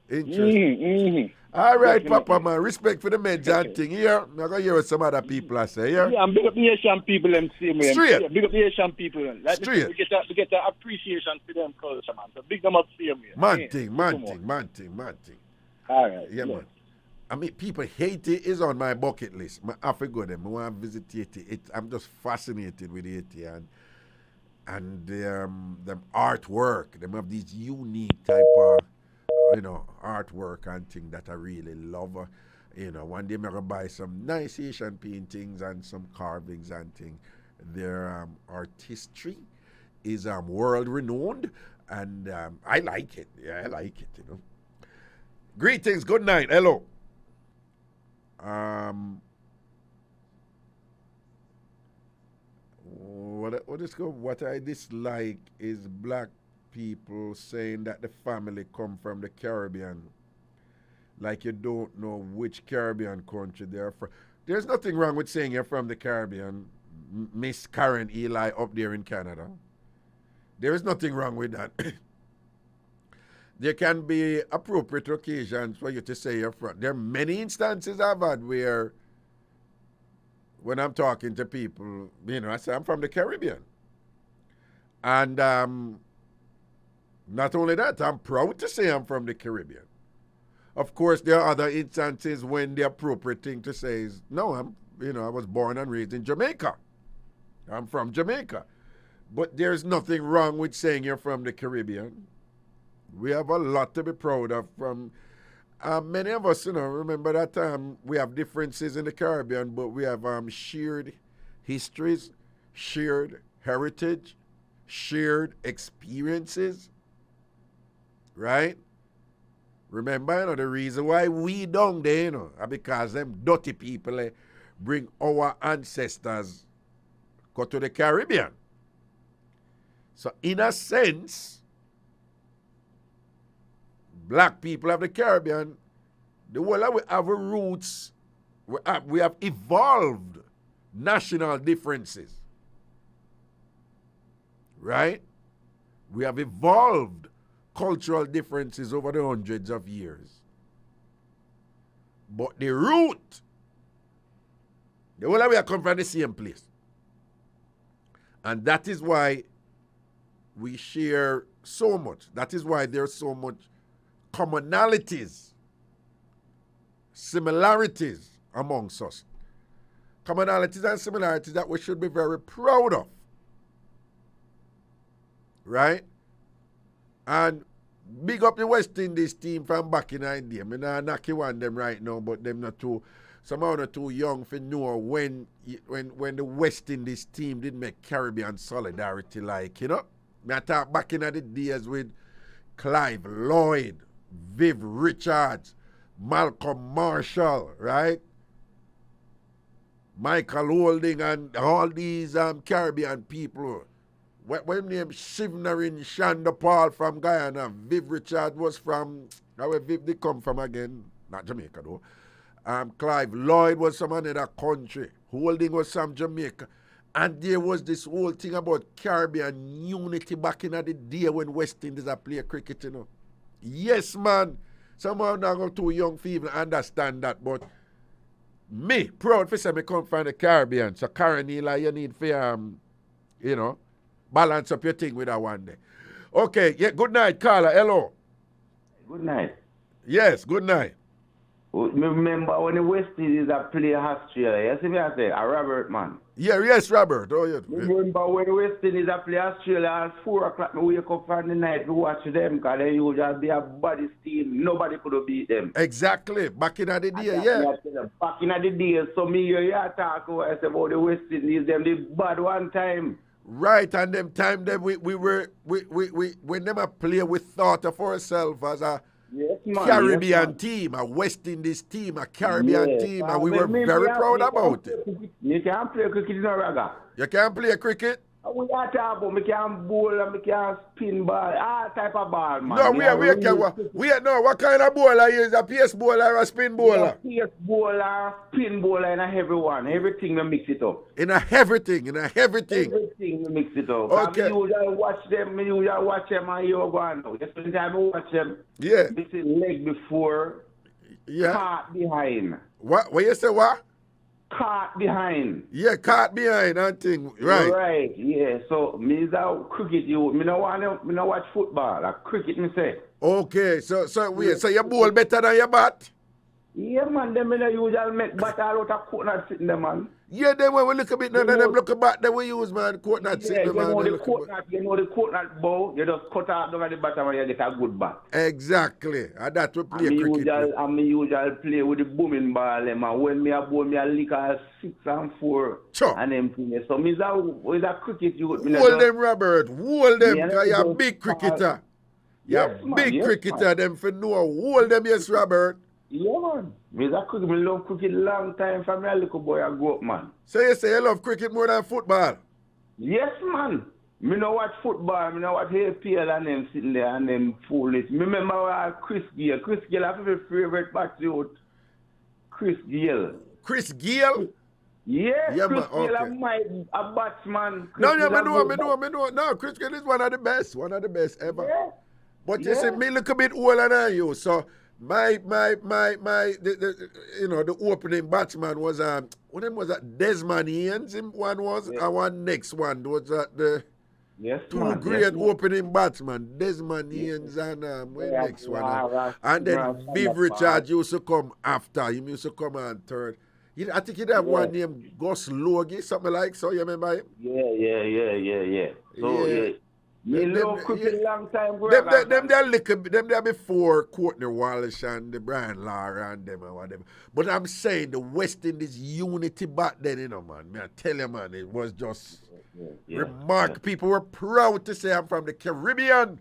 Interesting. All right, Papa, man. Respect for the meds and thing. Here, I'm going to hear what some other people are saying. Yeah, and big up the Asian people them same way. Straight. Yeah, big up the Asian people. Like Straight. We get the appreciation for them culture, man. So big them up same way. Man thing. All right. Yeah, man. I mean, people, Haiti is on my bucket list. I have to go there. I want to visit Haiti. I'm just fascinated with Haiti and them artwork. Them have these unique type of, you know, artwork and things that I really love. You know, one day I'm going to buy some nice Asian paintings and some carvings and things. Their artistry is world renowned, and I like it. Yeah, I like it, you know. Greetings, good night, hello. What I dislike is black people saying that the family come from the Caribbean, like you don't know which Caribbean country they're from. There's nothing wrong with saying you're from the Caribbean, Miss Karen Eli up there in Canada. There is nothing wrong with that. There can be appropriate occasions for you to say you're from. There are many instances I've had where when I'm talking to people, you know, I say I'm from the Caribbean. And not only that, I'm proud to say I'm from the Caribbean. Of course, there are other instances when the appropriate thing to say is, no, I was born and raised in Jamaica. I'm from Jamaica. But there's nothing wrong with saying you're from the Caribbean. We have a lot to be proud of from many of us, remember that we have differences in the Caribbean, but we have shared histories, shared heritage, shared experiences, right? Remember, the reason why we down there, are because them dirty people bring our ancestors go to the Caribbean. So in a sense, black people of the Caribbean, the whole we have roots, we have evolved national differences. Right? We have evolved cultural differences over the hundreds of years. But the root, the whole we come from the same place. And that is why we share so much. That is why there's so much commonalities, similarities amongst us. Commonalities and similarities that we should be very proud of. Right? And big up the West Indies team from back in the day. I mean, I knock you on them right now, but them not too, somehow not too young for know when the West Indies team did make Caribbean solidarity like, I talk back in the days with Clive Lloyd, Viv Richards, Malcolm Marshall, right? Michael Holding and all these Caribbean people. When name Shivnarin Shanda Paul from Guyana, Viv Richards was from, where Viv they come from again? Not Jamaica though. Clive Lloyd was from another country. Holding was from Jamaica. And there was this whole thing about Caribbean unity back in the day when West Indies are play cricket, Yes, man. Somehow not too young for even understand that, but me, proud for say me come from the Caribbean. So Karanila, you need for, balance up your thing with that one day. Okay, yeah, good night, Carla. Hello. Good night. Yes, good night. Remember when the West Indies play Australia, you see me I say, a Robert, man. Yeah, yes, Robert. Oh, yeah. Remember when the West Indies play Australia at 4 o'clock, I wake up for the night to watch them because they usually be a body team. Nobody could beat them. Exactly. Back in the day, yeah. Back in the day, so me hear you talk about the West Indies, them the bad one time. Right, and them time them we when them a play, we thought of ourselves as a Caribbean team, a West Indies team, a Caribbean team, and we were very proud about it. You can't play cricket in a Raga. You can't play cricket? We are talking about me can bowl and me can spin ball, all type of ball, man. No, what kind of bowler is a pace bowler or a spin bowler? A pace bowler, spin bowler, and a heavy one. Everything we mix it up. In a everything. Everything we mix it up. Okay. I usually watch them and you go on. Just the time I watch them, yeah. This is leg before, cart behind. What you say what? Cart behind. Yeah, cart behind and thing. Right. Right, yeah. So me is a cricket me no watch football. Like cricket me say. Okay, so you bowl better than your bat? Yeah, man, them usually make bat all out of coconut sitting there, man. Yeah, then when we look a bit, none of them look about that we use, man, coconut sitting there, man. You know the coconut bow, you just cut out down at the bottom and you get a good bat. Exactly. And that we play cricket. And me usually play with the booming ball, man. When me a bowl, me a lick a 6 and 4. Sure. And them things. So me is a cricket you. Hold them, Robert. Hold them, because you're a big cricketer. You're a big cricketer, them for know. Hold them, yes, Robert. Yeah, man. Me love cricket long time from a little boy I grew up, man. So you say you love cricket more than football? Yes, man. Me no watch football, me no watch APL and them sitting there and them foolish. Me remember Chris Gayle. Chris Gayle, I have a favorite batsman. Chris Gayle. Chris Gayle? Yes, yeah, Chris Gayle a batsman. No, Chris Gayle is one of the best ever. Yeah. But you see, me look a bit older than you, so the opening batsman was what name was that? Desmond Haynes. One was, and one next one was the Yes, Two man. great Yes, man. opening batsmen, Desmond Haynes and Yeah, next one. Ras- And then Ras- Viv Ras- Richards used to come after. He used to come on third. I think he'd have one named Gus Logie, something like so. You remember him? Yeah. So, Yeah. yeah. Me love cricket long time, bro. Them there before Courtney Wallace and the Brian Lara and them and whatever. But I'm saying the West Indies unity back then, you know, man. I tell you, man, it was just remarkable. People were proud to say I'm from the Caribbean.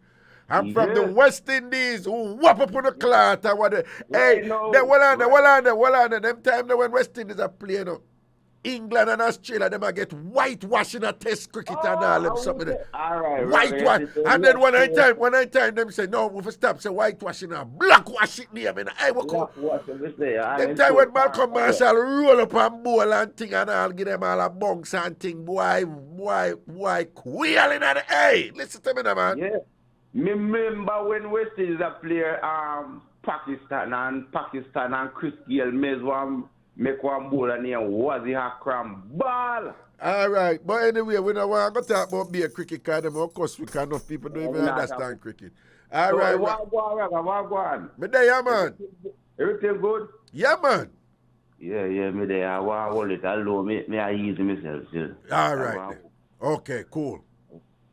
I'm from the West Indies who whop up on the cloth and whatever. Hey, well on there. Them time when West Indies are playing up. England and Australia, them a get whitewash in a test cricket and all them something. Whitewash. And then when I time them say, no, we stop say whitewashing and blackwash it name. Hey, what come? Them time when Malcolm Marshall roll up and bowl and thing and all, give them all a bunks and thing, boy, quailing at the hey, listen to me now, man. Yeah. Me remember when West Indies a player Pakistan and Chris Gayle make one ball and here was the Akram ball. All right, but anyway, we don't want to talk about beer cricket because of course we can enough people don't even understand cricket. All right, what go on? Me there, yeah, man. Everything good? Yeah, man. Yeah, me there. I want to hold it alone. Me I easy myself still. All right, then. Okay, cool.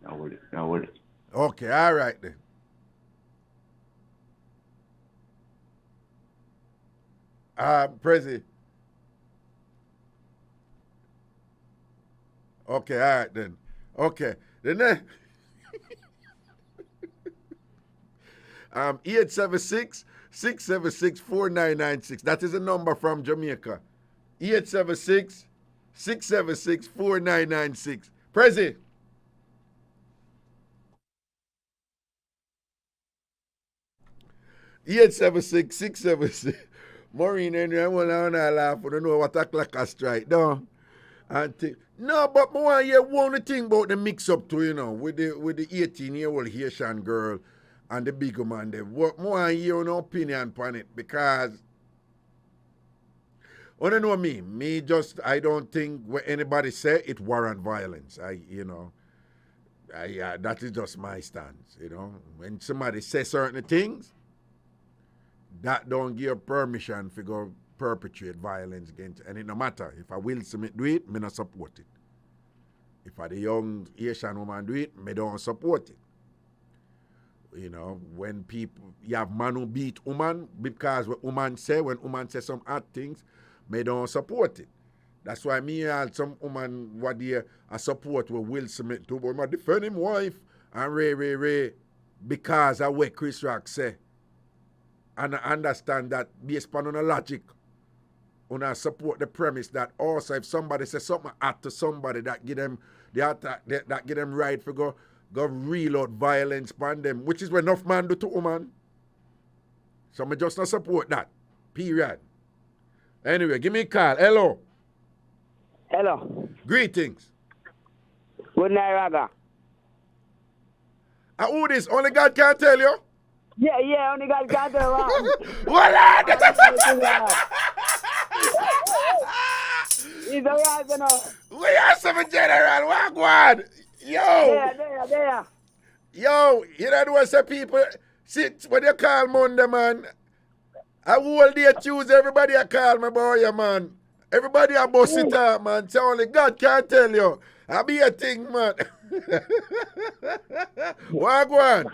I hold it. Okay, all right then. Prezi. Okay, all right then. Okay. Then 876-676-4996. That is a number from Jamaica. 876-676-4996. Prezi. $876-676. Maureen Henry, I want to laugh. I don't know what a clock a strike. No. No, but I want to hear one thing about the mix-up too, you know, with the 18-year-old Haitian girl and the big man there. I want to hear an opinion on it because, I don't know me. I don't think what anybody say it warrant violence. That is just my stance, you know. When somebody says certain things, that don't give permission to go perpetrate violence against, and it no matter if a Will Smith do it, me not support it. If a the young Asian woman do it, me don't support it. You know, when you have man who beat woman because when woman say some hard things, me don't support it. That's why me and some woman what they support with Will Smith too, but I defend him wife and Ray because of what Chris Rock say. And I understand that based upon a logic, and I support the premise that also if somebody says something to somebody that give them that give them right for go reload violence upon them, which is what enough man do to woman. So I just not support that. Period. Anyway, give me a call. Hello. Hello. Greetings. Good night, Raga. Who this? Only God can tell you? Yeah, only God can tell you. Voila! He's a right, you know. We are some general. Wagwan. Yo. There. Yo, you know what some people sit when you call Monday, man. I whole day Tuesday, everybody I call me boy, yeah, man. Everybody a bust it up, man. So only God can tell you. I be a thing, man. Wagwan.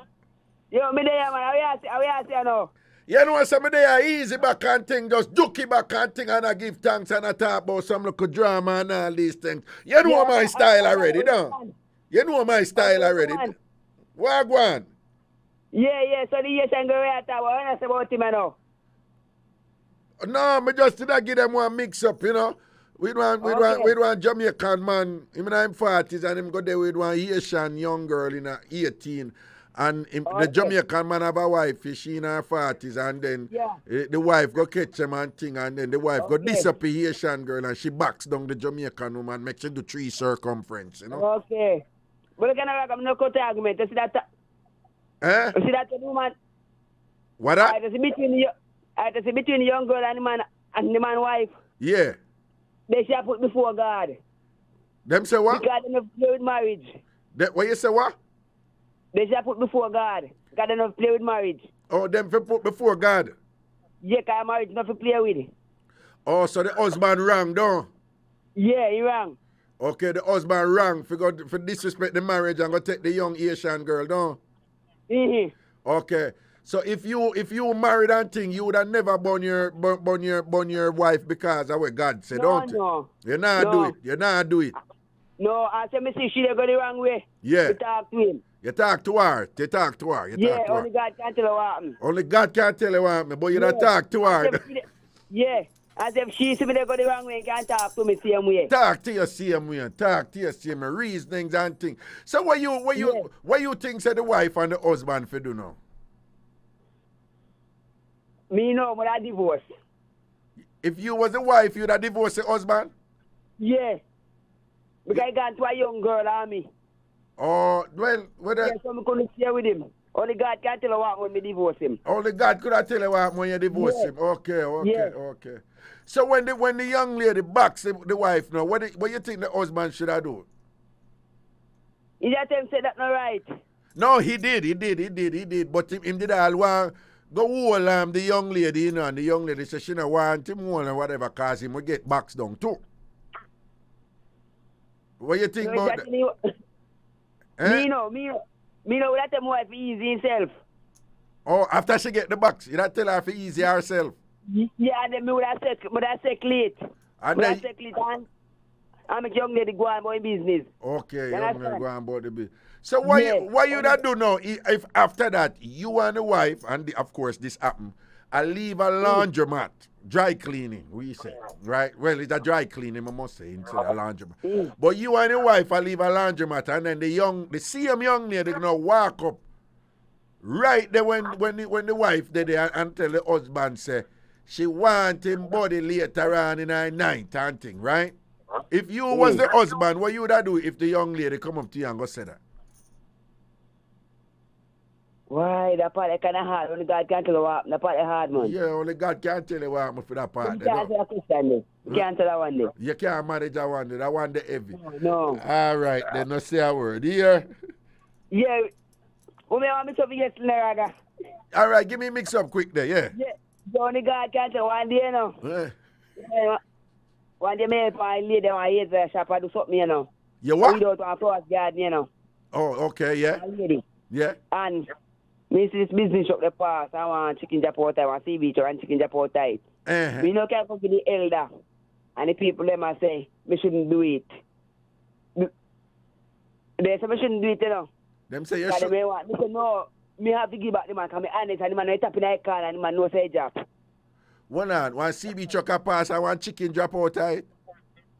Yo, me there, man. I will say, no. You know, some of they are easy back and thing, just jukey back and thing, and I give thanks and I talk about some little drama and all these things. You know my style already, don't? You know my style already. Wagwan. Yeah, so the Asian girl right there, what I say about him, know? No, me just did not give them one mix up, you know. We want Jamaican man, him in him 40s, and him go there with one Haitian young girl in 18. And the Jamaican man have a wife, she in her 40s, and then the wife go catch him and thing, and then the wife go disappear Haitian girl, and she backs down the Jamaican woman, makes she do 3 circumference, you know. Okay. But you cannot have no cut argument. You see that? You see that woman? What that? It's between the young girl and the man wife. Yeah. They shall put before God. Them say what? Because they don't play with marriage. What you say, what? They should put before God. God don't have to play with marriage. Oh, them for put before God. Yeah, because marriage not to play with. Oh, so the husband wrong, don't? Yeah, he wrong. Okay, the husband wrong for disrespect the marriage and go take the young Asian girl, don't? Mm-hmm. Okay. So if you married and thing, you would have never born your wife because of what God said, don't you? No. You not do it. You not do it. No, I said me see she go the wrong way. Yeah. You talk to him. You talk to her. You talk to her. Only God can tell her what happened. Only God can tell her what happened, but you don't talk to her. Yeah. As if she see me they go the wrong way, you can't talk to me same way. Talk to your same way. Talk to your same way. Reasonings and things. So what you think said the wife and the husband for do now? Me know, but I divorce. If you was the wife, you'd have divorced the husband? Yeah. Because I got to a young girl on me. Oh, well, Yeah, so I couldn't stay with him. Only God can tell her what when me divorce him. Only God could have tell her what when you divorce him. Okay. So when the young lady backs the wife now, what you think the husband should have do? He just said that not right. No, he did. But him did all want go hold the young lady, you know, and the young lady said she don't want him more or whatever, cause him will get boxed down too. What you think about that? Me know that them wife easy himself. Oh, after she get the box, you don't tell her for easy herself. Yeah, and then me would have said late. And then I make young lady go on about business. Okay, young lady go on about the business. So what you that do now if after that you and the wife, and of course this happen, I leave a laundromat, dry cleaning, we say, right? Well, it's a dry cleaning, I must say, instead of laundromat. But you and the wife, I leave a laundromat, and then the same young lady gonna walk up right there when the wife did there and tell the husband say she want him body later on in her night and thing, right? If you was the husband, what you would have do if the young lady come up to you and go say that? Why, that part is kind of hard. Only God can tell you what happened. That part is hard, man. Yeah, only God can tell you what happened for that part. You can't tell a question, then. You can't tell that one day. You can't manage that one day. That one day heavy. No. All right, then no say a word. Here? Yeah. Who may want me to be yesterday, Raga? All right, give me mix up quick there, yeah. Yeah. The only God can tell one day, you know. Yeah. One day, me help my lady and I hate the shop. I do something, you know. You what? We don't want to force God, you know. Oh, okay, yeah. My lady. Yeah. And me see this business shop the pass. I want chicken japotai, I want CB and chicken japotai. Me no can come to the elder. And the people them I say, me shouldn't do it. They say me shouldn't do it, you know. Them say you should. Me say no, me have to give back the man because me honest and the man no tap in the car and the man no say job. One CB truck a pass, I want chicken drop out of it.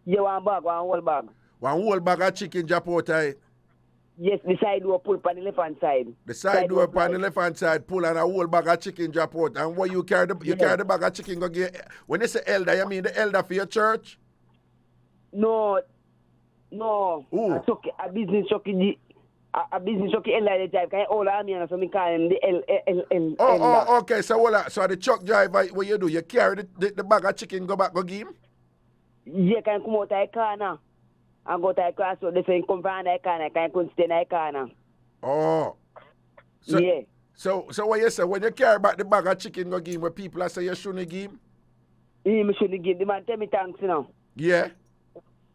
Yeah, one whole bag. One whole bag of chicken drop out of it. Yes, the side door pull on the left hand side. The side door on the left hand side pull and a whole bag of chicken drop out. And what you carry carry the bag of chicken go get. When you say elder, you mean the elder for your church? No. Ooh. A business truck elder the drive. Can you hold on me and so me call him the elder. Oh, okay. So the truck driver, what you do? You carry the bag of chicken go back go give him? Yeah, can you come out of the car now? And go to the car, so they say come from the car, and I couldn't stay in the car now. Oh. So, yeah. So what you say, when you carry back the bag of chicken go give him, where people are say you shouldn't give him? Yeah, I shouldn't give. The man tell me thanks, you know. Yeah.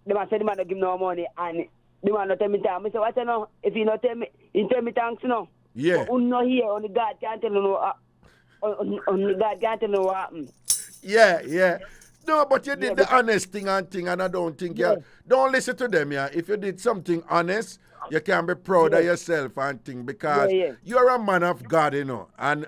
The man said the man don't give no money, and the man don't tell me thanks. I say, what you know, if he not tell me, he tell me thanks, you know. Yeah. But not here, only God can't tell you only God can't tell you what happened. Yeah. No, but you did the honest thing, and I don't think you don't listen to them, yeah. If you did something honest, you can be proud of yourself and thing because you're a man of God, you know, and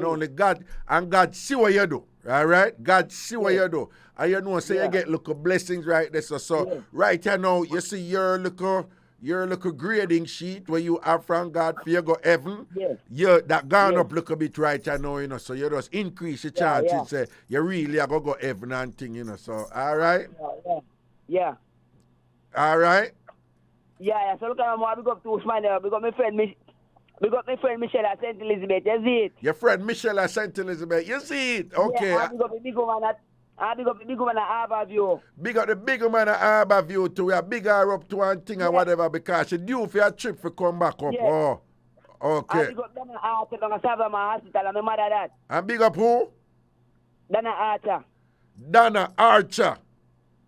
only God and God see what you do, all right? God see what you do, and you know, say you get little blessings right there. So right here now, you see your little grading sheet where you have from God for you go heaven. You that gone up little bit right now, you know. So you just increase your chances. Say you really are gonna go heaven and thing, you know. So all right. Yeah. All right. Yeah. So look at my big up to Usman. We got my friend Michelle at St. Elizabeth. You see it? Your friend Michelle at St. Elizabeth. You see it? Okay. Yeah, I got a big woman big up the big woman at Harbour View. Big up the big woman at Harbour View too. We are big her up to and thing and whatever because she due for a trip for come back up. Yeah. Oh, okay. Big up Dana Archer down at Savannah Hospital and my mother that. And big up who? Dana Archer. Dana Archer.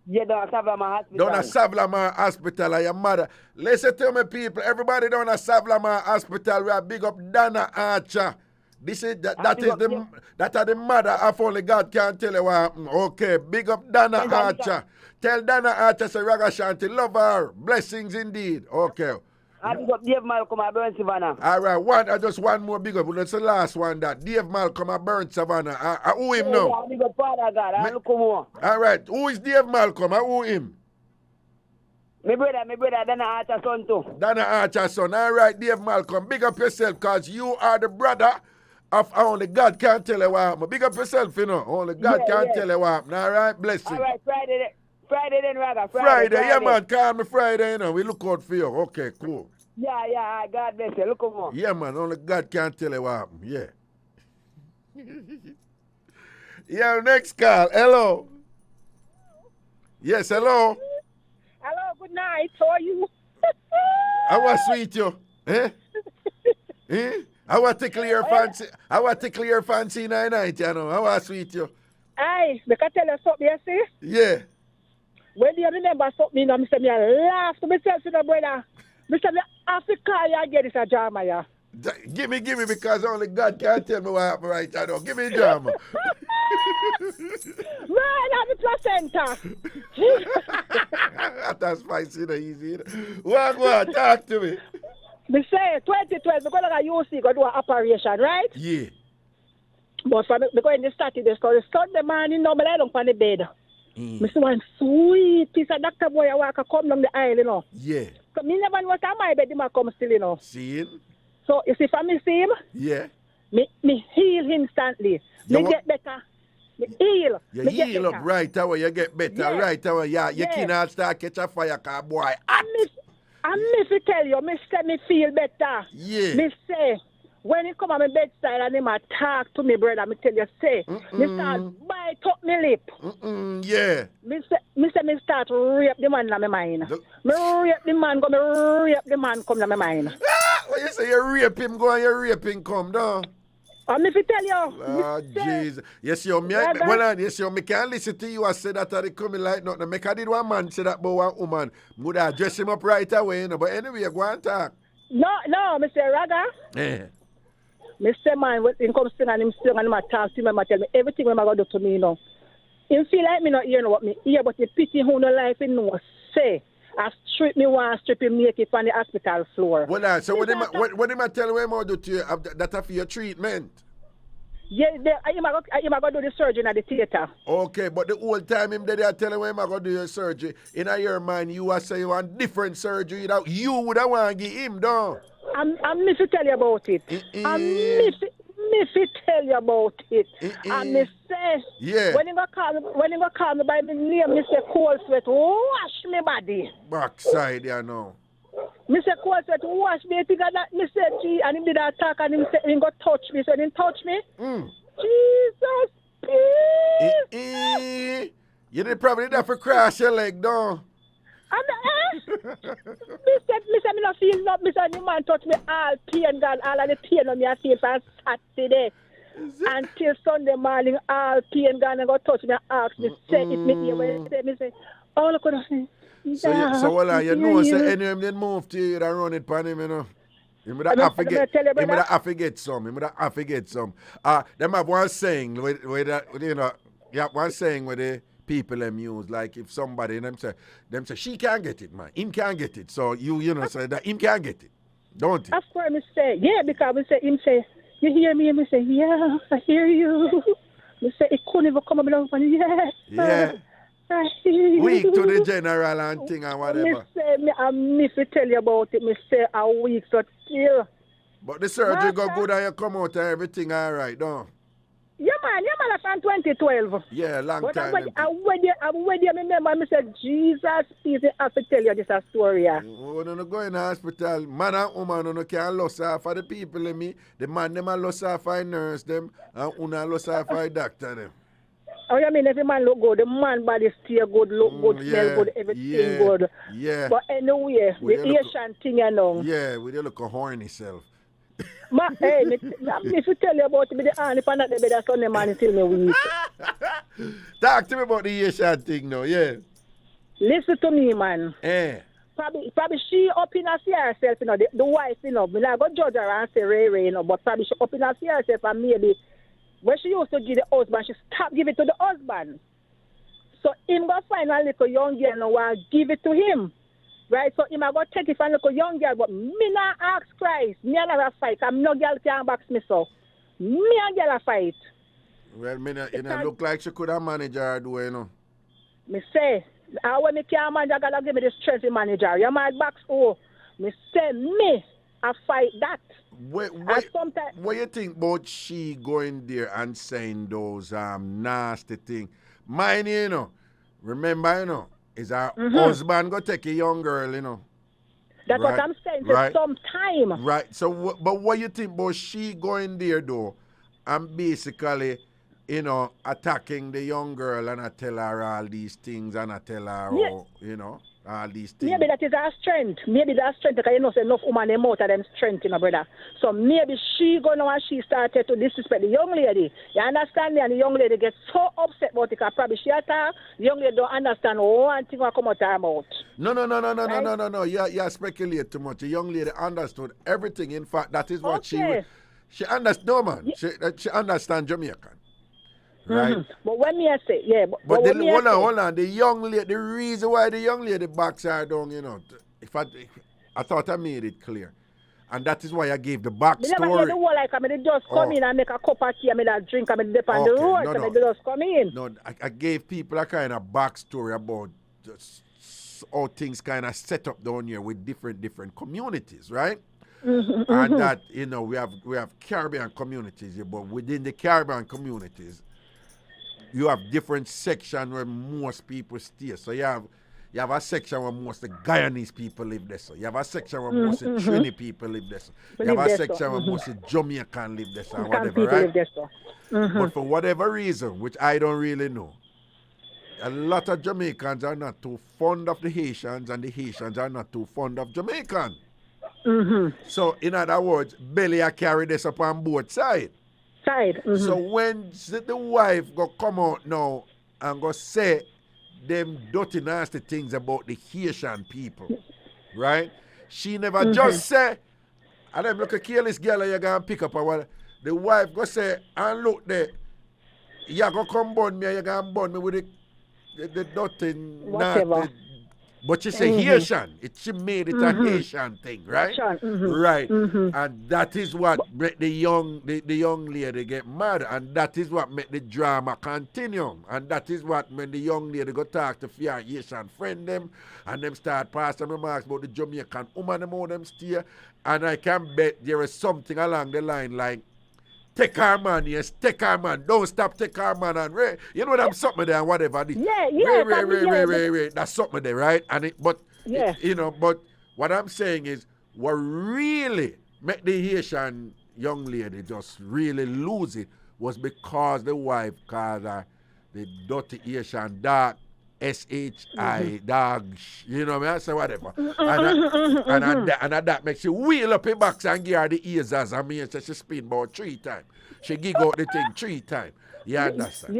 Yeah, down at Savannah Hospital. Down at Savannah Hospital and your mother. Listen to me, people. Everybody down at Savannah Hospital, we are big up Dana Archer. This is that are the mother of only God can tell you what happened. Okay, big up Dana Archer. Tell Dana Archer say Ragashanti, love her. Blessings indeed. Okay. Big up Dave Malcolm at Burn Savannah. All right, just one more big up. That's the last one that Dave Malcolm at Burn Savannah. Who him now? Big up Father God. Look more. All right, who is Dave Malcolm? Who him? My brother, Dana Archer son too. Dana Archer son. All right, Dave Malcolm, big up yourself because you are the brother of only God can tell you what happened. Big up yourself, you know. Only God can tell you what happened. All right, blessing. All right, Friday then, Raga. Friday, yeah, man. Call me Friday, you know. We look out for you. Okay, cool. Yeah, God bless you. Look more. Yeah, man. Only God can tell you what happened. Yeah. Yeah, next call. Hello. Yes, hello. Hello, good night. How are you? I was sweet you. Eh? I want to tickle your fancy. I want to tickle your fancy night, you know. I was sweet you. Aye, I can tell you something, you see? Yeah. When you remember something, you know, I laugh to myself, you know, brother. I say, Africa, you get this a drama, yeah. Give me, because only God can tell me what happened right now. Give me drama. Man, I'm the placenta. That's spicy, easy. What? Talk to me. Me say 2012, because like you see, go do an operation, right? Yeah. But for me, because in the Saturday, so the Sunday morning, no, me lie down on the bed. Me see one sweet piece of doctor boy I walk come down the aisle, you know. Yeah. So me never know what my bed, he might come still, you know. See him? So you see, for me see him, yeah. Me heal instantly. Me get better. Me heal. You me heal up better. right away, you get better right away. Yeah, you cannot start catch a fire, car boy. And me fi tell you, me say me feel better. Yeah. Me say, when he come on my bedside and he might talk to me, brother, me tell you, say, me start bite up my lip. Yeah. Me say me start rape the man in my mind. Me rape the man, go me rape the man come in my mind. What you say, you rape him, go and you rape him come, down. And me fi tell you. Oh, jeez. Yes, you, me can't listen to you. I said that they coming like nothing. Make I did one man say that about one woman. Would I dress him up right away, you know. But anyway, go and talk. No, me say, Raga. Yeah. Me say, man, when he comes sing and him sing and him talk to me, I tell me everything when I go do to me, you know. Him feel like me not hear what me hear, but the pity who no life in no say. I strip me one, strip him naked on the hospital floor. Well, so what am I tell you what I do to you? That for your treatment? Yeah, I'm going to do the surgery at the theater. Okay, but the whole time him there tell you when I'm going to do your surgery, in your mind you are saying you want different surgery that you would have want to give him, though. I'm me to tell you about it. I'm me to tell you about it. And me say, yeah. when you go call me by my name, me say cold sweat, wash me body. Backside, you know. Me say cold sweat, wash me. Think of that. Me say, gee, and him did attack and him say, he go touch me. So he touch me. Jesus, please. You did probably have to cross your leg, though. Me say me not feel nothing. Me say the man touch me all pain gone, all of the pain on me I feel for Saturday. Until Sunday morning, all pain gone and go touch me and ask me, say it me here. When say me say, oh look what I say. So well, you know, say any of them didn't move to you, and run it pan him, you know. You would have to get some. Them have one saying with you know, one saying with the people them use, like if somebody them say she can't get it, man. Him can't get it. So you know say that him can't get it. Don't you? Of course me say, yeah, because we say him say, you hear me? And me say, yeah, I hear you. Me say it couldn't even come up with one, yeah. I hear you. Weak to the general and thing and whatever. Me say me to tell you about it, me say a week so still. But the surgery go good and you come out and everything all right, don't? Yeah, man, from 2012. Yeah, long but time. I remember, me said, Jesus, please, I have to tell you this story. Oh, no go in the hospital. Man and woman no can loss off for the people in me. The man them a loss off for nurse them and una loss off for doctor them. Oh, you mean every man look good? The man body still good, look good, smell good, everything good. Yeah. But anyway, the Asian thing, you know. Yeah, we look a horny self. Hey, if you tell you about it, the aunt, if I'm not the better Sunday morning, tell me weak. Talk to me about the Asian thing now, yeah. Listen to me, man. Probably she up in her herself, you know, the wife, you know. I go judge her and say Ray, you know, but probably she up in her herself and maybe when she used to give the husband, she stopped giving it to the husband. So him go find a little young girl now and give it to him. Right? So him go take it from a little young girl, but me not ask Christ. Me not a fight. I'm no girl can box me so. Me and girl a fight. Well, it look like she could have managed her do, you know. Me say, when me can't manage, I gotta give me the strength to manage her. You might box, me say, me, I fight that. What you think about she going there and saying those nasty things? Mine, you know, remember, you know, is her husband go take a young girl, you know. That's what I'm saying, for some time. Right, so, but what you think about she going there, though, and basically, you know, attacking the young girl and I tell her all these things and I tell her, you know, all these things. Maybe that is her strength. Maybe that's strength because you know, enough woman them out of them strength, you know, brother. So maybe she go now and she started to disrespect the young lady. You understand me? And the young lady gets so upset about it because probably she attacked. The young lady don't understand one thing will come out her mouth. No. You speculate too much. The young lady understood everything. In fact, that is what she understood. No, man. She understands Jamaican. Right. But when me I say, but hold on. The young lady, the reason why the young lady backs her down, you know, if I thought I made it clear. And that is why I gave the backstory. I never the whole like I mean, just come in and make a cup of tea, I mean, drink, I mean, dip on the road, so they just come in. No, I gave people a kind of backstory about just how things kind of set up down here with different communities, right? And that, you know, we have Caribbean communities here, but within the Caribbean communities, you have different sections where most people stay. So you have a section where most of the Guyanese people live there. So you have a section where most of the Trini people live there. So you have a section where most of the Jamaican live there. So whatever, right? But for whatever reason, which I don't really know, a lot of Jamaicans are not too fond of the Haitians, and the Haitians are not too fond of Jamaicans. So in other words, Belly I carry this up on both sides. So when the wife go come out now and go say them dirty nasty things about the Haitian people, right? She never just say, and them look a careless girl you gonna pick up a while. The wife go say, and look there, you go come burn me, you gonna burn me with the dirty nasty. But she say Haitian. She made it a Haitian thing, right? Right. And that is what made the young lady get mad. And that is what made the drama continue. And that is what when the young lady go talk to fear Haitian friend them and them start passing remarks about the Jamaican woman them how them stay. And I can bet there is something along the line like, take our man, yes, take our man. Don't stop, take our man. And Ray, you know that something there and whatever. Ray. That's something there, right? And you know, but what I'm saying is, what really made the Haitian young lady just really lose it was because the wife called her the dirty Haitian dark, S-H-I, dog, you know what I mean? So whatever. And that makes you wheel up her box and give her the ears as I mean, so she spin about 3 times. She gig out the thing 3 times. You understand?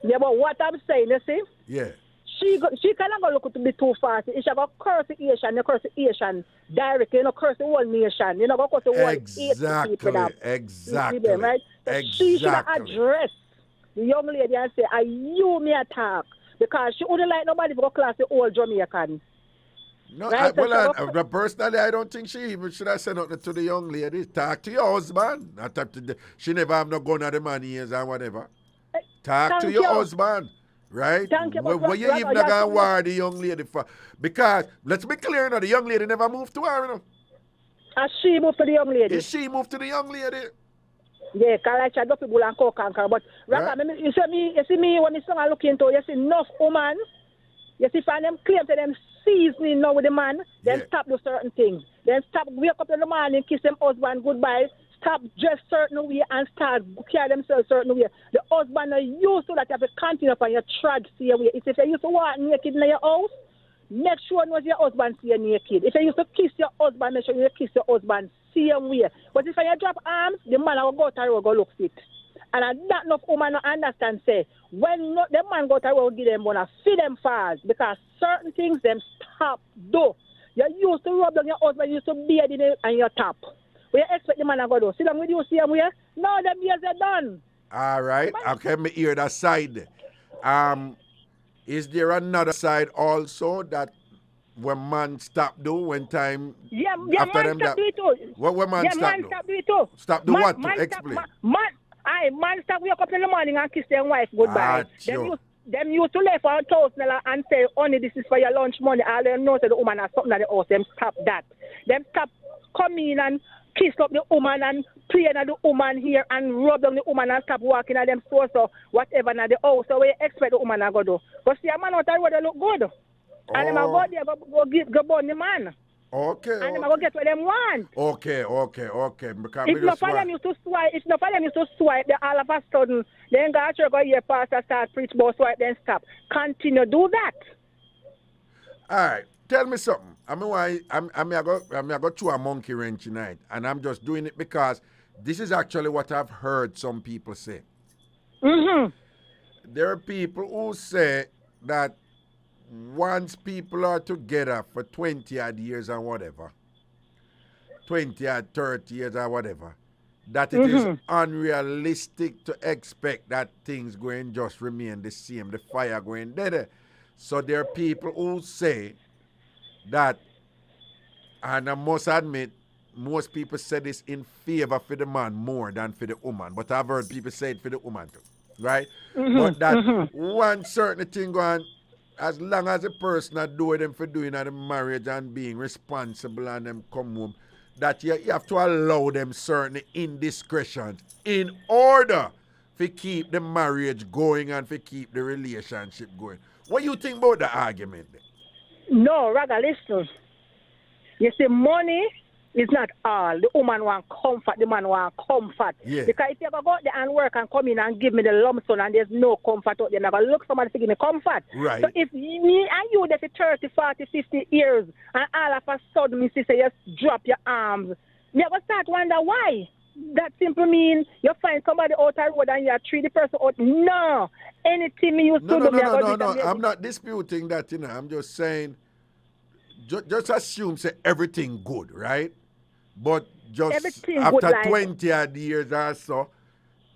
Yeah, but what I'm saying, you see? Yeah. She cannot go look to be too fast. She go curse the Asian, you curse the Asian directly, you know, curse the whole nation. You know, go curse the whole people. Exactly. Right? So she should address the young lady and say, are you me attack? Because she wouldn't like nobody to go class the old Jamaican. No, right? Personally, I don't think she even should have said nothing to the young lady. Talk to your husband. She never have no gun at the man ears and whatever. Talk to your husband. Right? What you even not going to war the young lady for? Because, let's be clear now, the young lady never moved to her, you know. As she moved to the young lady? She moved to the young lady. Yeah, because I got people and coke and but you see me when I look into, you see enough woman, you see for them claim to them seasoning now with the man, then stop do certain things. Then stop wake up in the morning, kiss them husband goodbye, stop dress certain way and start carry themselves certain way. The husband are used to that. You have to continue upon your trad same way. If you used to walk naked in your house, make sure knows your husband see you naked. If you used to kiss your husband, make sure you kiss your husband same way. But if you drop arms, the man will go to the road go look it. And that enough woman don't understand say when the man go to the road give them gonna feed them fast because certain things them stop do. You used to rub down your husband, you used to beard in it and your top. What you expect the man to go do? Sit down with you, see him where? No, them years are done. All right. Okay, me hear that side. Is there another side also that when man stop do when time after man them stop that do it too. what man stop man do? Stop do it too. Stop do man, what man to stop, explain? Man stop wake up in the morning and kiss their wife goodbye. Them used to left for $1,000 and say, only this is for your lunch money. All them know that the woman has something at the house. Them stop that. Them stop coming in and kiss up the woman and pray at the woman here and rub down the woman and stop walking at them stores or whatever at the house. So we expect the woman to go do. But see a man out there where they look good. And them go there go burn the man. Okay. And them go get what them want. Okay. Because If no for them used to swipe, they all of a sudden, then go out go here pastor start preach about swipe, then stop. Continue do that. All right. Tell me something. I'm go through a monkey wrench tonight, and I'm just doing it because this is actually what I've heard some people say. Mm-hmm. There are people who say that once people are together for 20 odd years or whatever, 20 odd 30 years or whatever, that it is unrealistic to expect that things going just remain the same, the fire going dead. So there are people who say that, and I must admit, most people say this in favor for the man more than for the woman, but I've heard people say it for the woman too, right? But that one certain thing going, as long as a person adore them for doing the marriage and being responsible and them come home, that you have to allow them certain indiscretions in order to keep the marriage going and to keep the relationship going. What do you think about the argument then? No, Raga, listen. You see, money is not all. The woman want comfort, the man want comfort. Yeah. Because if you ever go out there and work and come in and give me the lump sum and there's no comfort out there, I'm going to look somebody to give me comfort. Right. So if me and you there for 30, 40, 50 years and all of a sudden me say you drop your arms, me going to start wonder why. That simply means you find somebody out the road and you treat the person out. No. Anything me used to do. No. I'm not disputing that, I'm just saying, just assume say everything good, right? But just everything after good, 20 odd years or so,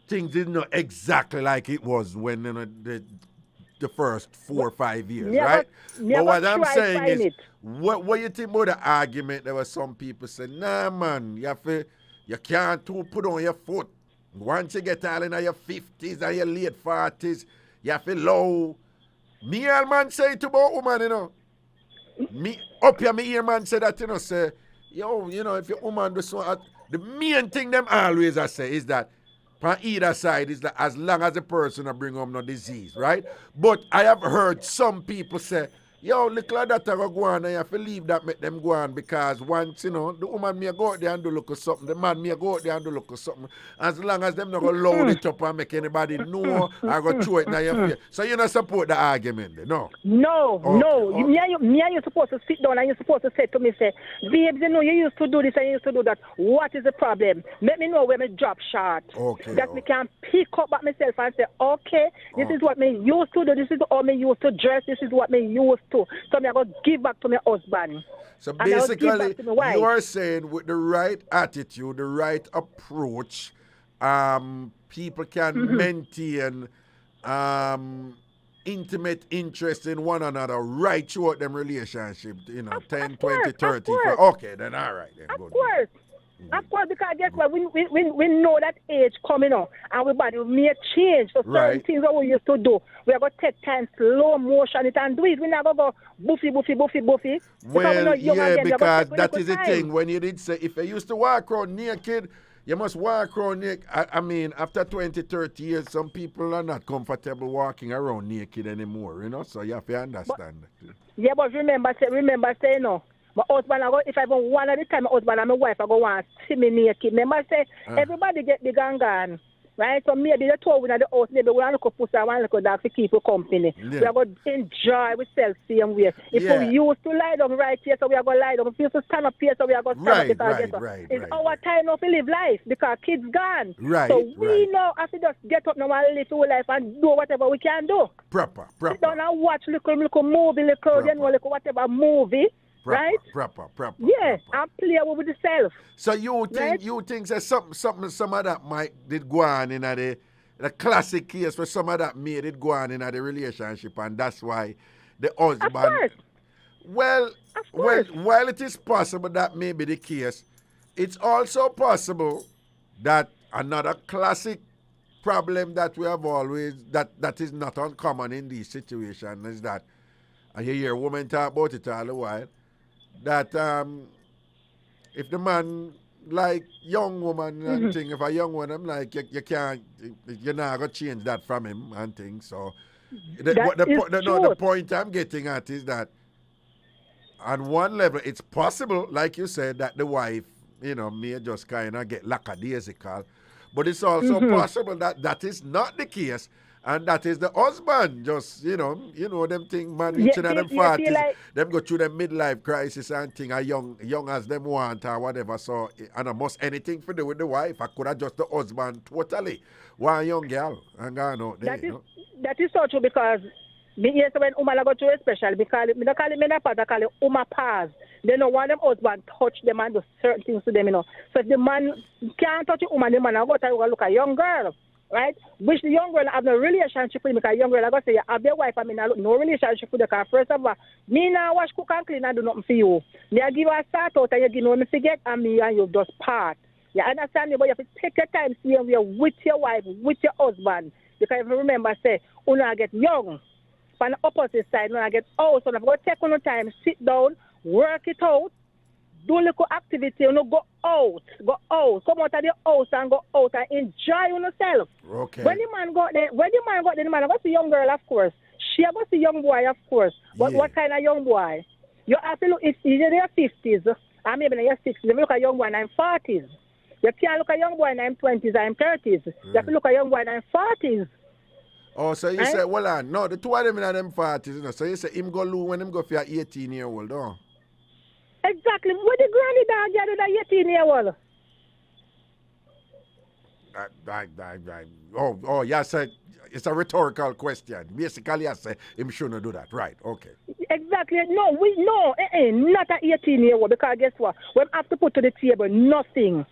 things didn't know exactly like it was when the first 4 or 5 years, right? But what I'm saying is, what you think about the argument? There were some people say, nah, man, you can't put on your foot. Once you get all in your 50s and your late 40s, you have to low. Me and man say it about woman, Me up here, me hear man say that, say, if your woman do so, the main thing them always I say is that on either side is that as long as the person bring home no disease, right? But I have heard some people say, look like that I go on and you have to leave that, make them go on because once, the woman may go out there and do look at something, the man may go out there and do look at something. As long as them not go load it up and make anybody know, I go throw it in your face. So you don't support the argument then, no? No. Okay. Me and you supposed to sit down and you're supposed to say to me, say, babes, you used to do this and you used to do that. What is the problem? Let me know where me drop short. Okay. That me can pick up by myself and say, okay, this is what me used to do, this is how me used to dress, this is what me used to. So I'm going to give back to my husband. So basically, you are saying with the right attitude, the right approach, people can maintain intimate interest in one another right throughout them relationship, 10, 20, 30. Okay, then all right. Then, of course. Of course, because guess what? We know that age coming up and we body may change. So certain things that we used to do, we are going to take time, slow motion it and do it. We're not going to go buffy. Well, because that is the thing. When you did say, if you used to walk around naked, you must walk around naked. I mean, after 20, 30 years, some people are not comfortable walking around naked anymore, So you have to understand. But remember, say no. My husband, if I want one at the time, my husband and my wife, I go want to see me naked. Remember, say, everybody get the gang gone. Right? So maybe the two in the house, maybe we want to put and one little dog to keep you company. Yeah. We are going to enjoy ourselves same way. If we used to lie down right here, so we are going to lie down. If we used to stand up here, so we are going to stand up. Because it's our time now to live life because kids gone. Right. So we know have to just get up now and live our life and do whatever we can do. Proper. Sit down and watch little movie, little whatever movie. Right? Proper. Yeah, and play with yourself. So you think that some of that did go on in the classic case where some of that made it go on in the relationship, and that's why the husband. Of course. Well, while it is possible that may be the case, it's also possible that another classic problem that we have always that is not uncommon in these situations is that, and you hear women talk about it all the while, that if the man like young woman and thing, if a young one, I'm like, you're not going to change that from him and things. So the point I'm getting at is that on one level, it's possible, like you said, that the wife, may just kind of get lackadaisical, but it's also possible that that is not the case. And that is the husband, just, them thing, man, reaching at them 40s, like, them go through the midlife crisis and thing, as young as them want or whatever. So, and almost anything to do with the wife, I could have just the husband totally. One young girl, and gone out there. That is so true because, yes, when woman go through a special, because I don't call it menopause, I call it pause. They don't want them husband touch them and do certain things to them, So if the man can't touch a woman, the man will go look at a young girl. Right? Which the young girl have no relationship with me because young girl I go say, you have your wife, I mean, no relationship with her because first of all, me now wash, cook and clean and do nothing for you. Me I give her a start out and you give me forget and me and you just part. You understand me? But you have to take your time seeing we are with your wife, with your husband. Because if you remember, say, when I get young, on the opposite side, when I get old, so I'm going to take on the time, sit down, work it out, do a little activity, go out, come out of the house and go out and enjoy yourself. Okay. When the man got there, the man got the young girl, of course. She got the young boy, of course. But what kind of young boy? You have to look, if you're in your 50s, or maybe in your 60s, you look at young boy in your 40s. You can't look at young boy in your 20s or 30s. You have to look at young boy in your 40s. Oh, so you say, well, no, the two of them in them 40s, so you say him go lose when him go for 18-year-old, oh? Exactly. What the granny dog you do that 18-year-old? Oh, yes, it's a rhetorical question. Basically, I say him shouldn't do that. Right, okay. Exactly. No, not an 18-year-old because guess what? When I have to put to the table, nothing.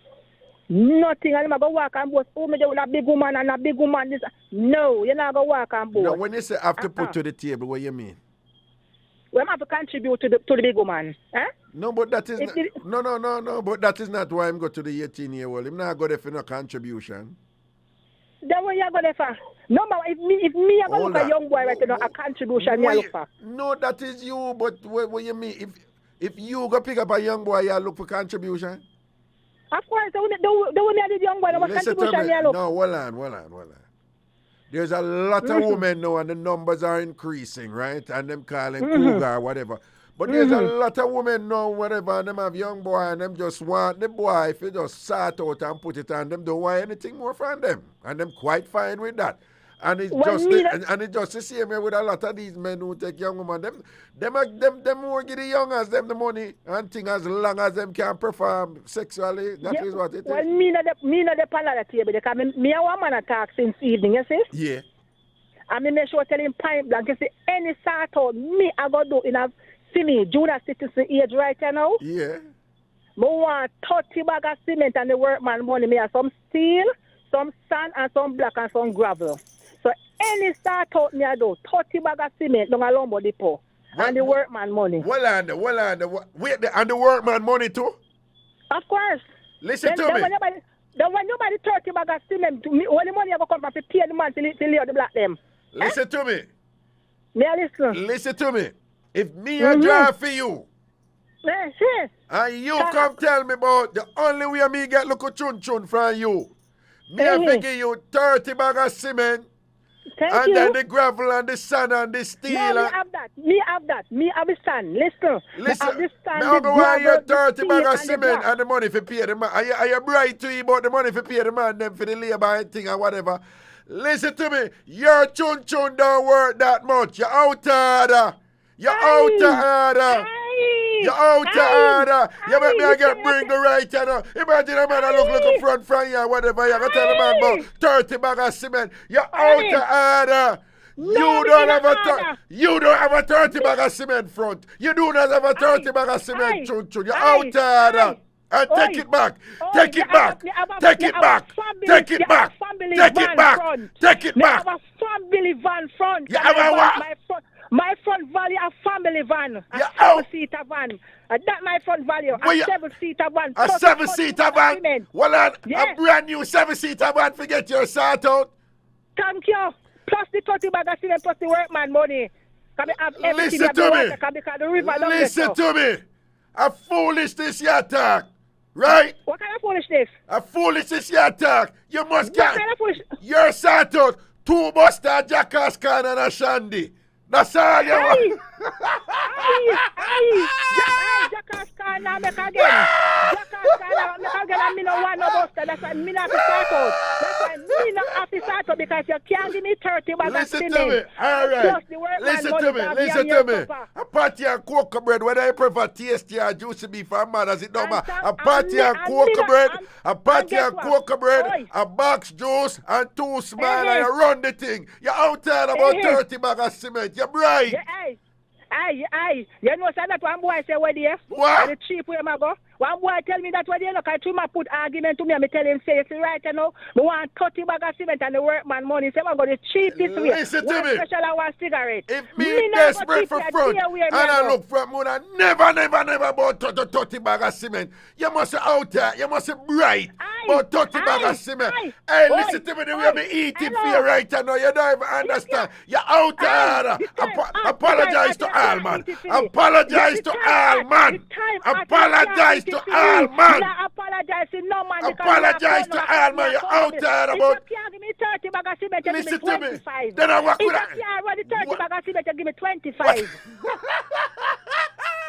Nothing. And I'm going to walk and boast, oh, me with a big woman and a big woman. This. No, you're not going to walk and boast. No, when you say have to put to the table, what you mean? We have to contribute to the big woman. Eh? No, but that is no. But that is not why I'm going to the 18-year-old. I'm not going there for no contribution. Then what you going there for? No, but if me I look a young boy right now, a contribution me look for. No, that is you. But what you mean? If you go pick up a young boy, you look for contribution. Of course, the one the young boy, what contribution you look. No, hold on. There's a lot of women now and the numbers are increasing, right? And them calling cougar or whatever. But there's a lot of women now, whatever, and them have young boy and them just want the boy if you just sort out and put it on them, don't want anything more from them. And them quite fine with that. And it's just the same way with a lot of these men who take young women. Them more give the young as them the money and thing as long as them can perform sexually. That is what it is. Well, me not the panel at the table because me a woman attack since evening, you see? Yeah. And me make sure tell him point blank, you see, any sort of me I go do in a me junior citizen age right now. Yeah. Me want 30 bag of cement and the workman money. Me have some steel, some sand and some black and some gravel. So any start out me I do 30 bag of cement down a lumber depot and the workman money. Well and the workman money too? Of course. Listen to me. Then when nobody 30 bag of cement to me, all the money I go come from to pay the man to lay the black them. Listen to me. Me listen. Listen to me. If me a drive for you, and you come tell me about the only way me get look chun from you, me I give you 30 bag of cement Thank you. then the gravel and the sand and the steel. No, me have that. Me have the sand. Listen. Listen, Me have the sand, me the why you gravel, 30 the bag steel of and the cement block. and the money for pay the man. Are you bright to you about the money for pay the man them for the labor and thing or whatever? Listen to me. Your chun don't work that much. You're out of order. You're out of order. You're out of order. You make me get bring the right, you know. Imagine a man that look like a front from you or whatever. You're going to tell the man about 30 bag of cement. You're out of order. No, You don't have a 30 bag of cement front. You do not have a 30 bag of cement, chun. You're out of order. And take it back. Take it back. Take it back. Take it back. Take it back. Take it back. I have a family van front. You have a what? My front value a family van. A Yeah, oh. 7-seater van. That my front value. Well, A you- 7-seater van. A 7-seater van? Well, a Yes. brand new 7-seater van. Forget your sort out. Thank you. Plus the 30 bag of cement plus the workman money. Can I have everything Listen to me. because the river down Listen there, to me. A foolishness you attack. Right? What kind of foolishness? A foolishness you attack. You must What get kind of foolishness? your sort out. 2 Buster, Jackass Khan and a Shandy. That's all you want. Jackass Khan now make again. Jackass Khan now make again and me no want no buster. That's why me not have to start out. That's why me not have to start out because you can't give me 30 bags of Listen cement. to me. All right. Plus the workman Listen money to me. that Listen be on to your me. supper. A patty and cocoa bread, whether you prefer tasty or juicy beef or mad as it don't matter. A patty and cocoa bread, a patty guess and what? cocoa bread, Oi. a box juice and 2 smile Hey, and you run the thing. You're out there about Hey. 30 bags of cement. You're bright. Yeah, aye. You know, say that one boy say where there? What? And the cheap way I go. One boy tell me that where there, look, I try to put argument to me and me tell him, say, it's right, you know, me want 30 bag of cement and the workman money. Say, I go the cheapest way. Listen to one me. special and one cigarette. If me not go desperate sit for here, front dear way and me I go. look front, would never about 30 bag of cement. You must be out there. You must be bright. Aye, About 30 bag aye, of cement. aye. Hey, Oi, listen to me the way oi, me eating hello. for you right now. You don't even understand. You're out Aye, there. the time out, Apologize the to time all, man. out, the time Apologize to all, man. Apologize to all, man. Apologize to no man. Apologize to all, man. You're out there about... If you can't give me 30 bag of cement, you give me Listen to me. 25. Then I work If with you that. can't run the 30 What? bag of cement, you give me 25.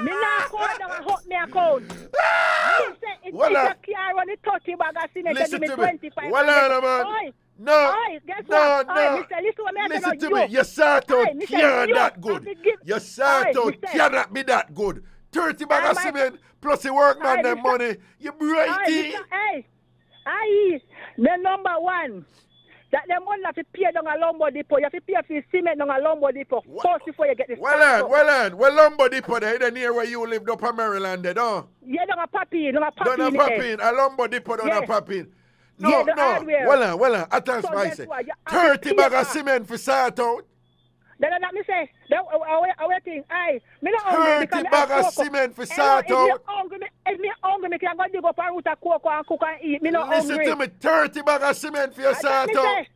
Me not call down and hot me account. Me say, if you Well, can't run the 30 bag of cement, you Listen give me to me. 25. Well, man. Oi, No, oi, guess no, what? no. Oi, mister, listen what me say Listen now, to me. Your sort Oi, out mister, can't you that good. have to give- Your sort Oi, out mister. cannot be that good. 30 bag Oi, of my- cement plus the workman Oi, them mister. money. You brighty. Aye, the number one. That them one have to pay down a lumber depot. You have to pay for cement down a lumber depot. First before you get the Well, Lumbo Depot there, the near where you lived up in Maryland, there, don't? Yeah, down a papi, Don't a popping. A Lumbo Depot don't a Yeah. popping. Yeah, No, the no. hardware. Well, I tell So spicy. guess what? You have to 30 bag pay of for- cement for sort out. Then that me say, I think, aye, me not hungry 30 because me bag have of cocoa. cement for Hey, sort If out. me hungry, me can go dig up a root of cocoa and cook and eat. Me not Listen hungry. to me, 30 bag of cement for your I tell sort me out. say,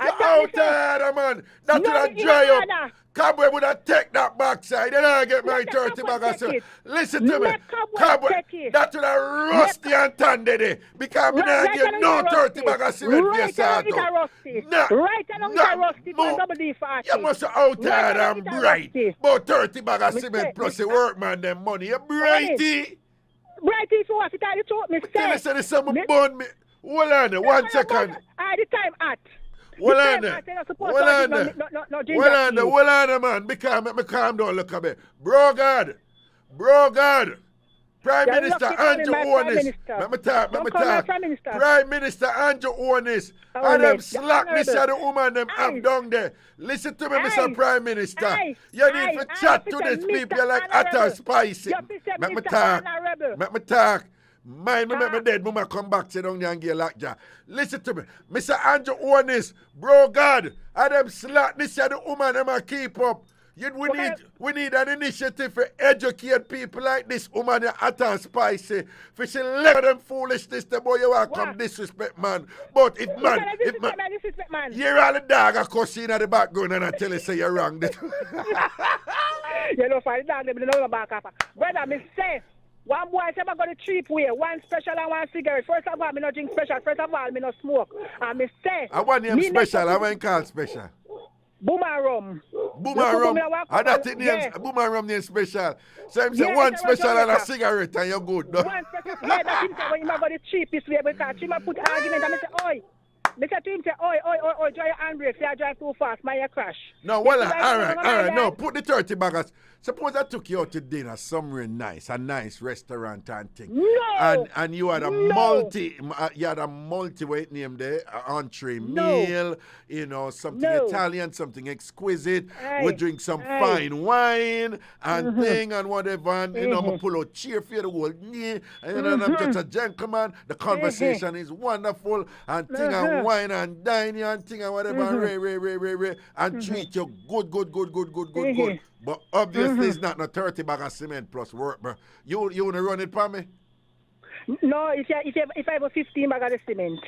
You're I tell me out say, there, man. That No, would have me in dry up. order. Cobweb would have take that backside. Then I get my Let the 30 bag cobweb of take cement. it. Listen to me. Let cobweb take it. That would have rusty and tan there. Because me not get no 30 bag of cement for your Right along sort it a out. rusty. Nah, Right along it a nah, rusty. no. From double D 40. You must be out there Right along and it a bright. rusty. About 30 bag of Me cement say- plus me- the workman them money. You brighty. Right if you want to tell the truth, me Tell say. us that some Me- bun me. Hold on, No, 1 no, second. The time at. Well The on time there. at, you're not supposed Well to on have there. no ginger Well on there. tea. Well on there, man. Because make me calm down. Look at me. Bro God. Prime You're Minister lucky calling Andrew my Prime Onis. Minister. Let me talk. Don't call my Prime Minister. Prime Minister Andrew Onis. Oh, And them yes. slackness Honorable. of the woman them Aye. have down there. Listen to me, Aye. Mr. Prime Minister. Aye. You need Aye. to Aye. chat to Mr. these people Mr. like hot and Honorable. spicy. You Mr. Let me Mr. talk. Honorable. Let me talk. Mind me, make me Talk. dead. Mama come back, sit down there and get lockjaw. Listen to me. Mr. Andrew Onis, bro God, and them slackness of the woman them a keep up. We need an initiative to educate people like this woman hot and spicy. For she let them foolishness, the boy you want come What? disrespect man. But if man, Disrespect, man. you're all the dog of course in the background and I tell you say you're wrong. You know, for the dog, they don't know about Kappa. Brother, me say, One boy said I got a cheap way, one special and one cigarette. First of all, me no drink special. First of all, me no smoke. And me say. I want name special. I want call special. Boomer rum. Boomer rum. And that thing names Boomer rum name special. So I'm saying one special and a cigarette and you're good. No? One special. Yeah, that's him say when you got the cheapest way because she might put argument and me say, oi. Me say to him say, oi, drive your handbrake. Say I drive too fast, my crash. No, well, all right. No, put the 30 baggers. Suppose I took you out to dinner somewhere nice, a nice restaurant and thing. No. And you had a multi weight name there, entree meal, you know, something Italian, something exquisite. We drink some fine wine and thing and whatever. And you know, I'm pull out cheer for you the whole day. And I'm just a gentleman. The conversation is wonderful and thing and wine and dining and thing and whatever. And treat you good. But obviously it's not no 30 bag of cement plus work, bro. You wanna run it for me? No, if I have a 15 bag of the cement.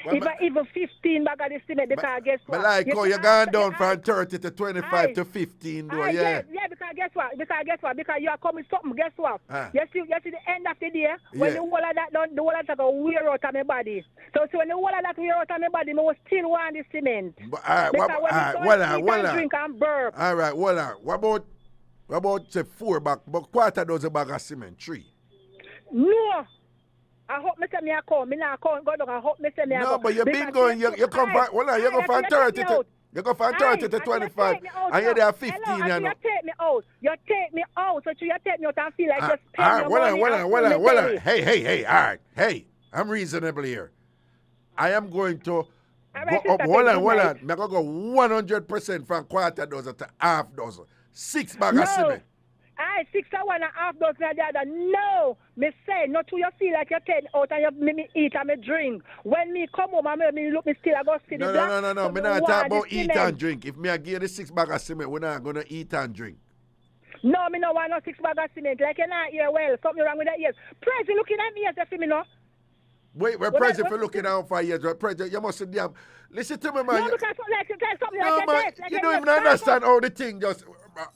If I even 15 bag of the cement, because guess what? But like you're going down from 30 to 25 to 15 though, yeah. Yeah, because guess what? Because you are coming something, guess what? You see the end of the day, when the whole of that done, the whole of that go wear out of my body. So when the whole of that wear out of my body, I will still want the cement. But, drink and burp. All right, what about say 4 bag, but quarter dozen bag of cement, 3? No. I hope me say me a come. Me not come. Go down. I hope me say me a come. No, but you been going. You come from. You go from 30 to. You go from 30 to 25, and you're there 15. You take me out. You take me out. So you take me out and feel like you're spending your money. Well, hey. All right. Hey, I'm reasonable here. I am going to. Hold on. I'm going to go 100% from quarter dozen to half dozen. 6 bags of cement. 6 or 1.5 dozen of the other. No, me say, not to you feel like you're taking out and you me eat and me drink. When me come home and me look, me still I go see the black. No. Me not talk about eat and drink. If me I give you the 6 bags of cement, we're not gonna eat and drink. No, me no want no 6 bags of cement. Like you're not here well. Something wrong with that ears. Prezi looking at me as if me no. Wait, we're Prezi for looking out for years. Prezi, you must damn. Listen to me, man. No, because something no, like man, that. You don't even understand how the thing just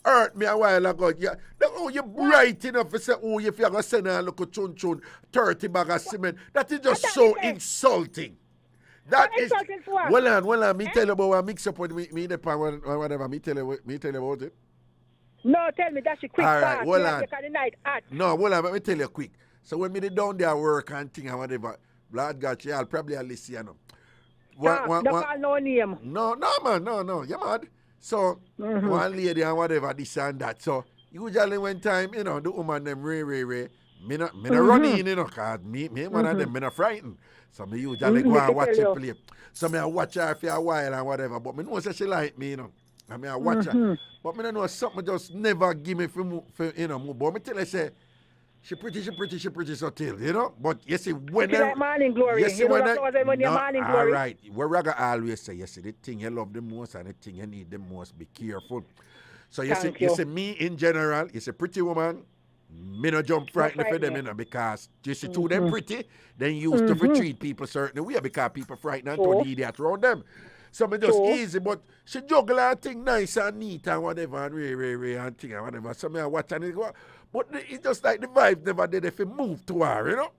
hurt me a while ago. You're bright enough to say, oh, if you're going to send a look at chun 30 bag of cement. That is just so insulting. That is. Well on. Me tell you about what Mixup with me the pan whatever. Me tell you about it. No, tell me that's a quick. All right, well on. No, well on. Let me tell you quick. So when me down there work and thing and whatever, Lord God, I'll probably listen, you know. No name. No, man, no. You mad? So, one lady and whatever, this and that. So, usually when time, you know, the woman them me not run in, you know, because me one of them, me not frightened. So, me usually go and watch it play. So, me I watch her for a while and whatever. But me know that she like me, you know. I mean, I watch her. But me don't know something just never give me for you know, move. But me tell her, say, she pretty so till, you know. But you see, when she like morning glory. You see, when morning glory. All right. Where Raga always say, you see, the thing you love the most and the thing you need the most, be careful. So you see, me in general, you see, pretty woman, me no jump frightened for them, you know, because you see, to them pretty, then used to treat people certain way because people frightened and to idiot around them. So me just easy, but she juggle her thing nice and neat and whatever and and thing and whatever. So me I watch and it go. But it's just like the vibe never did if it move to her, you know.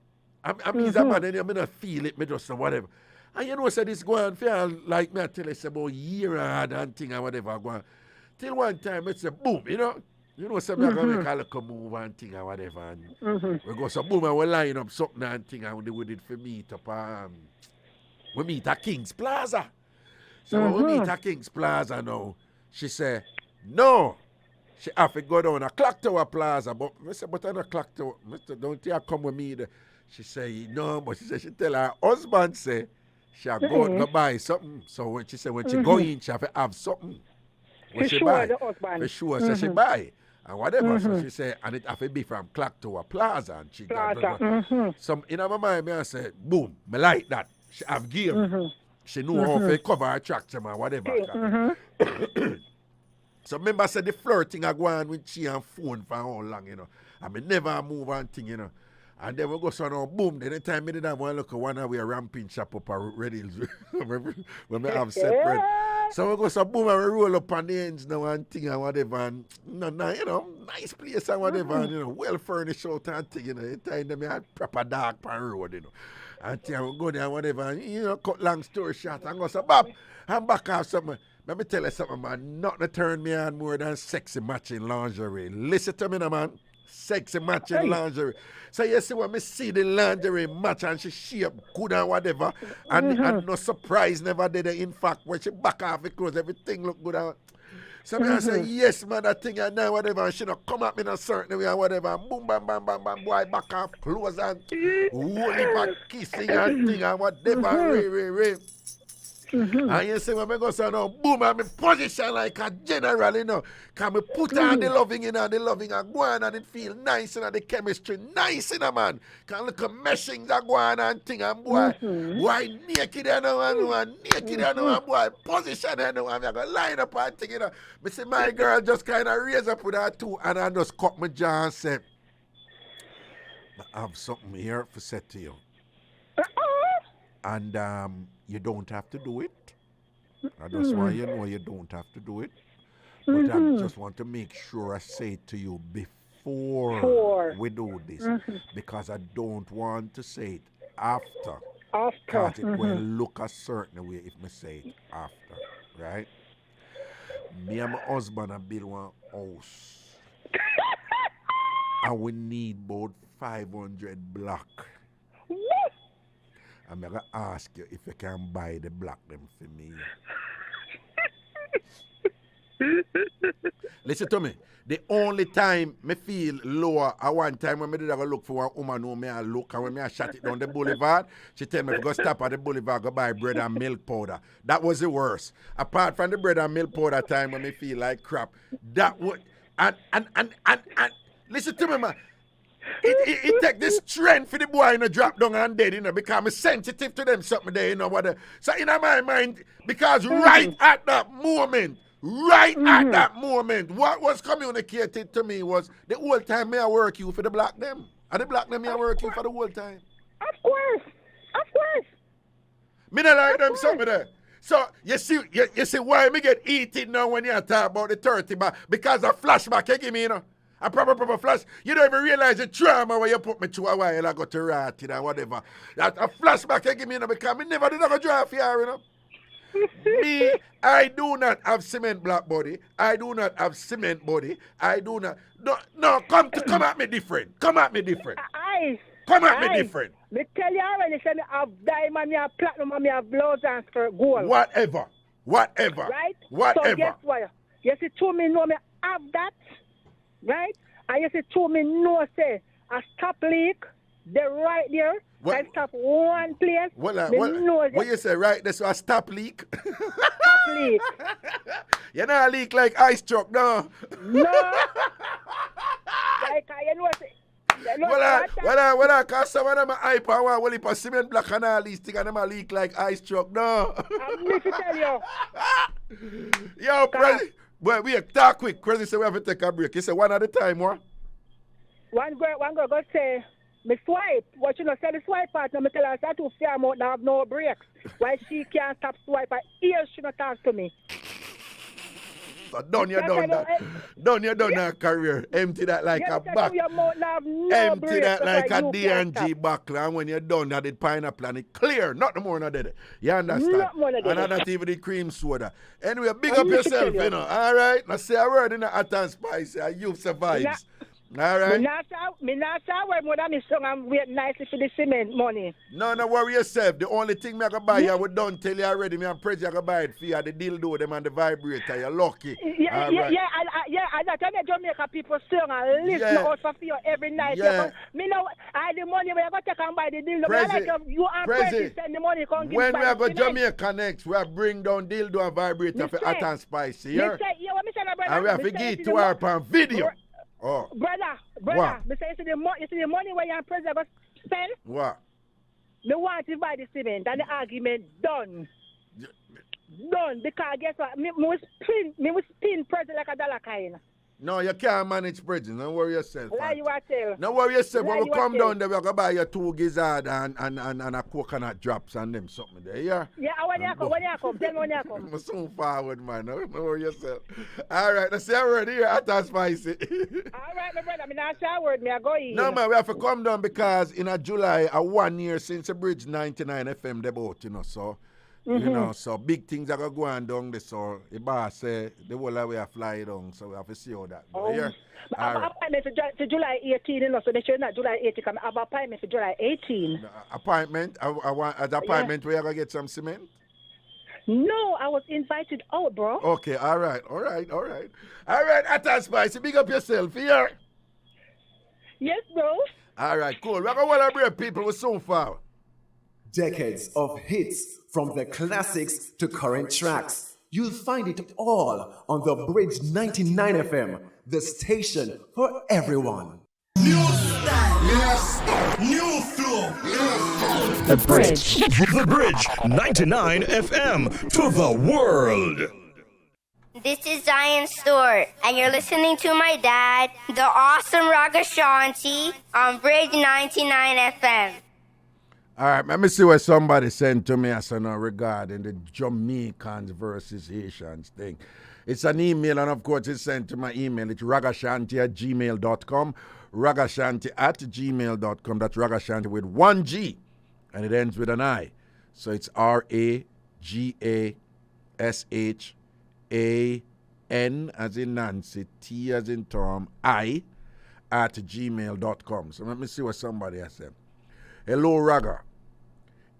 I mean, that man, and I not feel it, me just whatever. And you know, so this go on, feel like me, I tell us about a year and thing and whatever. Go on. Till one time, it's a boom, you know. You know, so me going to make a little move and thing and whatever. And we go, so boom, and we line up something and thing, and we did for meet up. We meet at King's Plaza. So when we meet at King's Plaza now, she said, no. She have to go down a Clock Tower Plaza. But I said, but I'm a Clock Tower. Mr. Don't you come with me there? She say, no, but she said she tell her husband say she have go buy something. So when she said when she go in, she have to have something. When she buy. For sure, so she buy. And whatever. So she say, and it have to be from Clock Tower Plaza. And she some in my mind, I said, boom, me like that. She have gear. She know how to cover her tractor or whatever. So remember I said the flirting I go on with she and phone for how long, you know. I mean never move on thing, you know. And then we go so now, boom, then the time me did have one look at one way a ramping shop up a Red Hills when we have separate. So we go so boom and we roll up on the ends now and thing and whatever and nice place and whatever and well furnished out and thing, the time them had proper dark pan road, And thing we go there and whatever and cut long story short and go so Bob, I'm back off something. Let me tell you something, man. Nothing turn me on more than sexy matching lingerie. Listen to me now, man. Sexy matching lingerie. So you see when me see the lingerie match and she shape good and whatever, and no surprise never did it. In fact, when she back off the clothes, everything look good. So I say, yes, man, that thing and now whatever, and she don't come at me in a certain way and whatever, and boom, bam, bam, bam, bam, boy, back off clothes and holy and kissing and thing and whatever, ray. And you see when I go so now, boom, I'm in position like a general, Can me put on the loving and go on and it feel nice and the chemistry nice man. Can look at meshing that go on and thing and boy naked and boy position and I'm gonna line up and thing, Me see my girl just kind of raise up with her too and I just cut my jaw and say, I have something here to say to you. And you don't have to do it. I just want you to know you don't have to do it. But I just want to make sure I say it to you before we do this. Because I don't want to say it after. Because it will look a certain way if I say it after. Right? Me and my husband have built one house. And we need about 500 block. I'm going to ask you if you can buy the block them for me. Listen to me. The only time me feel lower at one time when me did go look for one woman who me I look and when me I shot it down the boulevard, she tell me to go stop at the boulevard, go buy bread and milk powder. That was the worst. Apart from the bread and milk powder time when me feel like crap. That would and listen to me, man. It take this strength for the boy drop down and dead, because I'm sensitive to them something there, what. So in my mind, because right at that moment, what was communicated to me was the whole time me I work you for the black them. And the black them me I work you for the whole time. Of course. Me not like them something there. So you see why me get eaten now when you talk about the 30 back, because a flashback you give me, A proper flash. You don't even realize the trauma where you put me to a while I got to rotting and whatever. That a flashback you give me, because me never did not go drive here, Me, I do not have cement black body. I do not have cement body. I do not. No, come at me different. Come at me different. Me tell you already, say me have diamond, me have platinum, and me have blouse and skirt gold. Whatever. Right? So guess what? You see, to me know me have that. Right? And you see, to me know say a stop leak, they're right there. I stop one place. What you say, right? That's a stop leak? Stop leak. You know a leak like ice truck, no? No. Like, you know, cause some of them are hype and want to put cement block and all these things and them a leak like ice truck, no? I'm going to tell you. Yo, Prezi, boy, we talk quick. Prezi say we have to take a break. He say one at a time, what? One girl go say, me swipe. What you know, say the swipe part, now me tell her, that to fear mouth, now have no brakes. Why she can't stop swipe, her ears she not talk to me. So done that career. Empty that like a back. Empty that like a D&G buckler. And when you're done, that it pineapple and it clear. Not no more than that. You understand? And not even the cream soda. Anyway, big up yourself, you know. All right? Now say a word in the hot and spicy. You survive. All right? Me not say more than me song and wait nicely for the cement money. No worry yourself. The only thing me I can buy you, I would done tell you already. Me and Prezi I can buy it for you. The dildo them and the vibrator. You're lucky. Yeah, and that time Jamaica people sing and listen out for you every night. Yeah. Me know I the money when I go take and buy the dildo. Prezi, like you and Prezi send the money come give. When we go Jamaica next, we have bring down dildo and vibrator for hot and spicy. Yeah? And we have to give to her on video. Oh. Brother, me say you see the money where you and Prezi go spend? What? Me want to buy the cement and the argument done. Done, because guess what? Me will spin Prezi like a dollar kind. No, you can't manage bridging. Don't worry yourself. Lie you are tell. Don't worry yourself. When Lie we you a come tell. down there, we're going to buy you 2 gizzard and a coconut drops and them something there. Yeah? Yeah, when you come. Tell me when you come. I'm soon forward, man. Don't worry yourself. All right, let's say a word here at that spicy. All right, my brother. I mean, I say a word. Me I go in. No, man, we have to come down because in a July, 1 year since the Bridge 99 FM debut, you know, so. You know, so big things are going to go on down there. So the boss say the whole way I fly down. So we have to see how that goes. Yeah. I have appointment for July 18, you know, so they should not July 18. I have appointment for July 18. Appointment? I want an appointment where you going to get some cement? No, I was invited out, bro. Okay, all right. All right, Atta Spicy, big up yourself here. Yes, bro. All right, cool. We're going to want to bring people with so far. Decades of hits from the classics to current tracks. You'll find it all on the Bridge 99 FM, the station for everyone. New style. Yes. New flow. Yes. The Bridge. The Bridge 99 FM to the world. This is Zion Stewart, and you're listening to my dad, the awesome Ragashanti, on Bridge 99 FM. All right, let me see what somebody sent to me as regarding the Jamaicans versus Haitians thing. It's an email, and of course, it's sent to my email. It's ragashanti@gmail.com. Ragashanti@gmail.com. That's Ragashanti with 1 G, and it ends with an I. So it's RAGASHAN as in Nancy, T as in Tom, I @gmail.com. So let me see what somebody has said. Hello, Raga.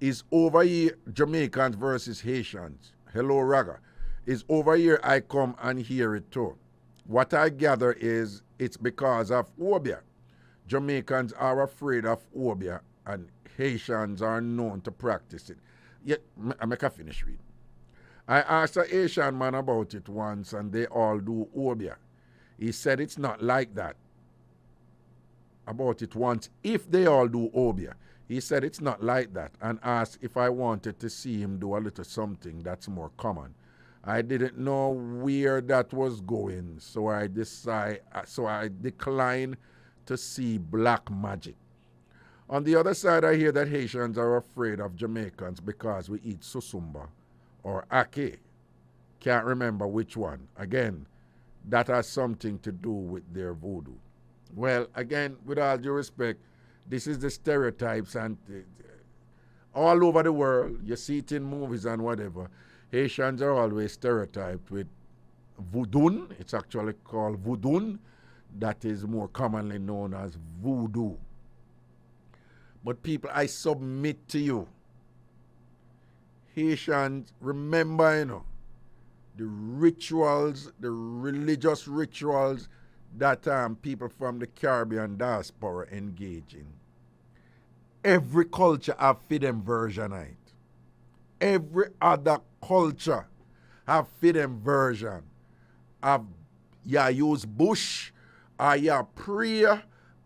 Is over here Jamaicans versus Haitians. Hello, Raga. Is over here I come and hear it too. What I gather is it's because of Obia. Jamaicans are afraid of Obia and Haitians are known to practice it. Yet, I make a finish read. I asked a Haitian man about it once and they all do Obia. He said it's not like that. About it once, if they all do Obia. He said it's not like that and asked if I wanted to see him do a little something that's more common. I didn't know where that was going, so I declined to see black magic. On the other side, I hear that Haitians are afraid of Jamaicans because we eat susumba or ake. Can't remember which one. Again, that has something to do with their voodoo. Well, again, with all due respect, this is the stereotypes and all over the world. You see it in movies and whatever. Haitians are always stereotyped with voodoo. It's actually called voodoo. That is more commonly known as voodoo. But people, I submit to you, Haitians, remember, the rituals, the religious rituals that people from the Caribbean diaspora engage in. Every culture have for them version of it. Every other culture have for them version of you use bush or you pray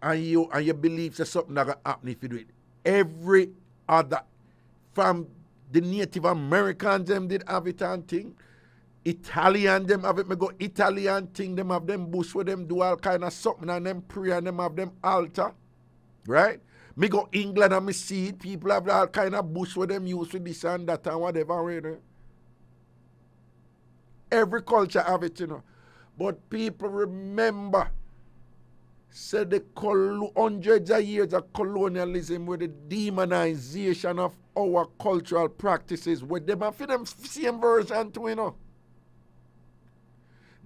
and you believe that something that gonna happen if you do it. Every other, from the Native Americans, them did have it and thing. Italian, them have it. Me go Italian thing, them have them bush where them do all kind of something and them pray and them have them altar. Right? Me go England and me see it. People have all kind of bush where them use for this and that and whatever. Every culture have it, But people remember, said the hundreds of years of colonialism with the demonization of our cultural practices, with them and for them same version too,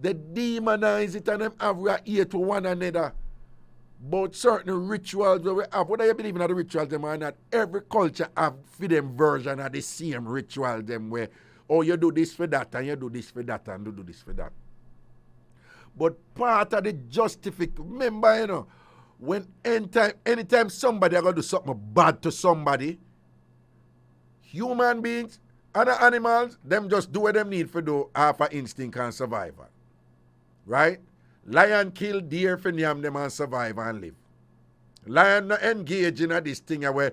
They demonize it and them have we ear to one another. But certain rituals where we have, whether you believe in the rituals them or not, every culture have for them version of the same ritual them where, you do this for that and you do this for that and you do this for that. But part of the justification, remember, when anytime somebody are going to do something bad to somebody, human beings, other animals, them just do what them need for do for instinct and survival. Right? Lion kill deer for name them and survive and live. Lion not engage in this thing where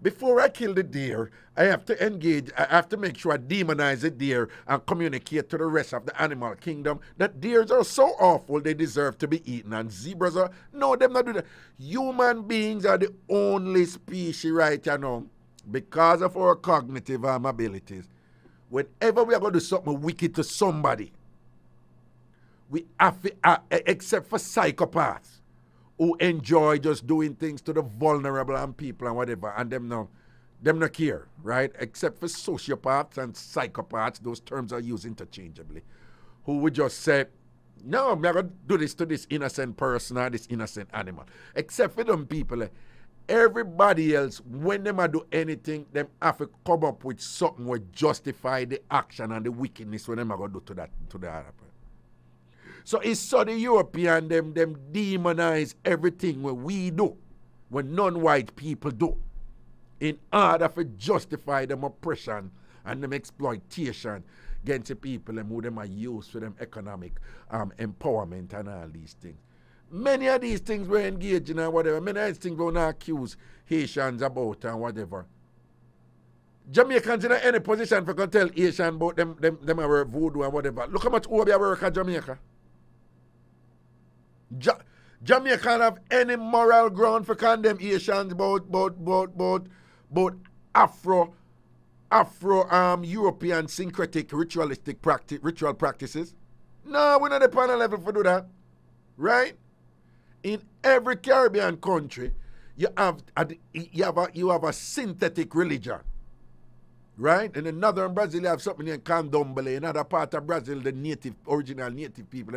before I kill the deer, I have to engage, I have to make sure I demonize the deer and communicate to the rest of the animal kingdom that deers are so awful they deserve to be eaten. And zebras are, no, them not do that. Human beings are the only species right now, because of our cognitive abilities. Whenever we are going to do something wicked to somebody, we have to, except for psychopaths, who enjoy just doing things to the vulnerable and people and whatever, and them not care, right? Except for sociopaths and psychopaths, those terms are used interchangeably, who would just say, no, I'm not going to do this to this innocent person or this innocent animal. Except for them people, everybody else, when them do anything, them have to come up with something that justify the action and the wickedness when them are going to do to the other person. So it's so the European, them demonize everything what we do, what non-white people do, in order to justify them oppression and them exploitation against the people and who them are used for them economic empowerment and all these things. Many of these things we're engaging in and whatever. Many of these things we're not accuse Haitians about and whatever. Jamaicans in any position for can tell Haitians about them are voodoo and whatever. Look how much Obi work at Jamaica. Jamaica have any moral ground for condemn Haitians about Afro European syncretic ritual practices? No, we're not upon a level for do that. Right? In every Caribbean country, you have a synthetic religion. Right? In the northern Brazil, you have something named Candomblé. In other part of Brazil, the original native people,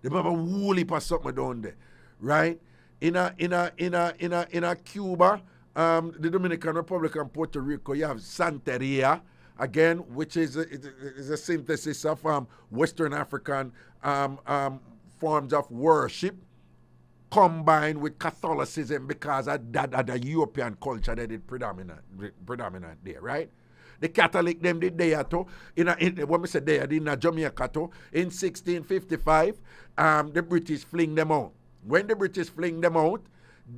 they have a wool heap of something down there. Right? In a Cuba, the Dominican Republic and Puerto Rico, you have Santeria, again, which is a synthesis of Western African forms of worship combined with Catholicism, because of that the European culture that is predominant there, right? The Catholic them did there too. When we say there, in Jamaica too. In 1655, the British fling them out. When the British fling them out,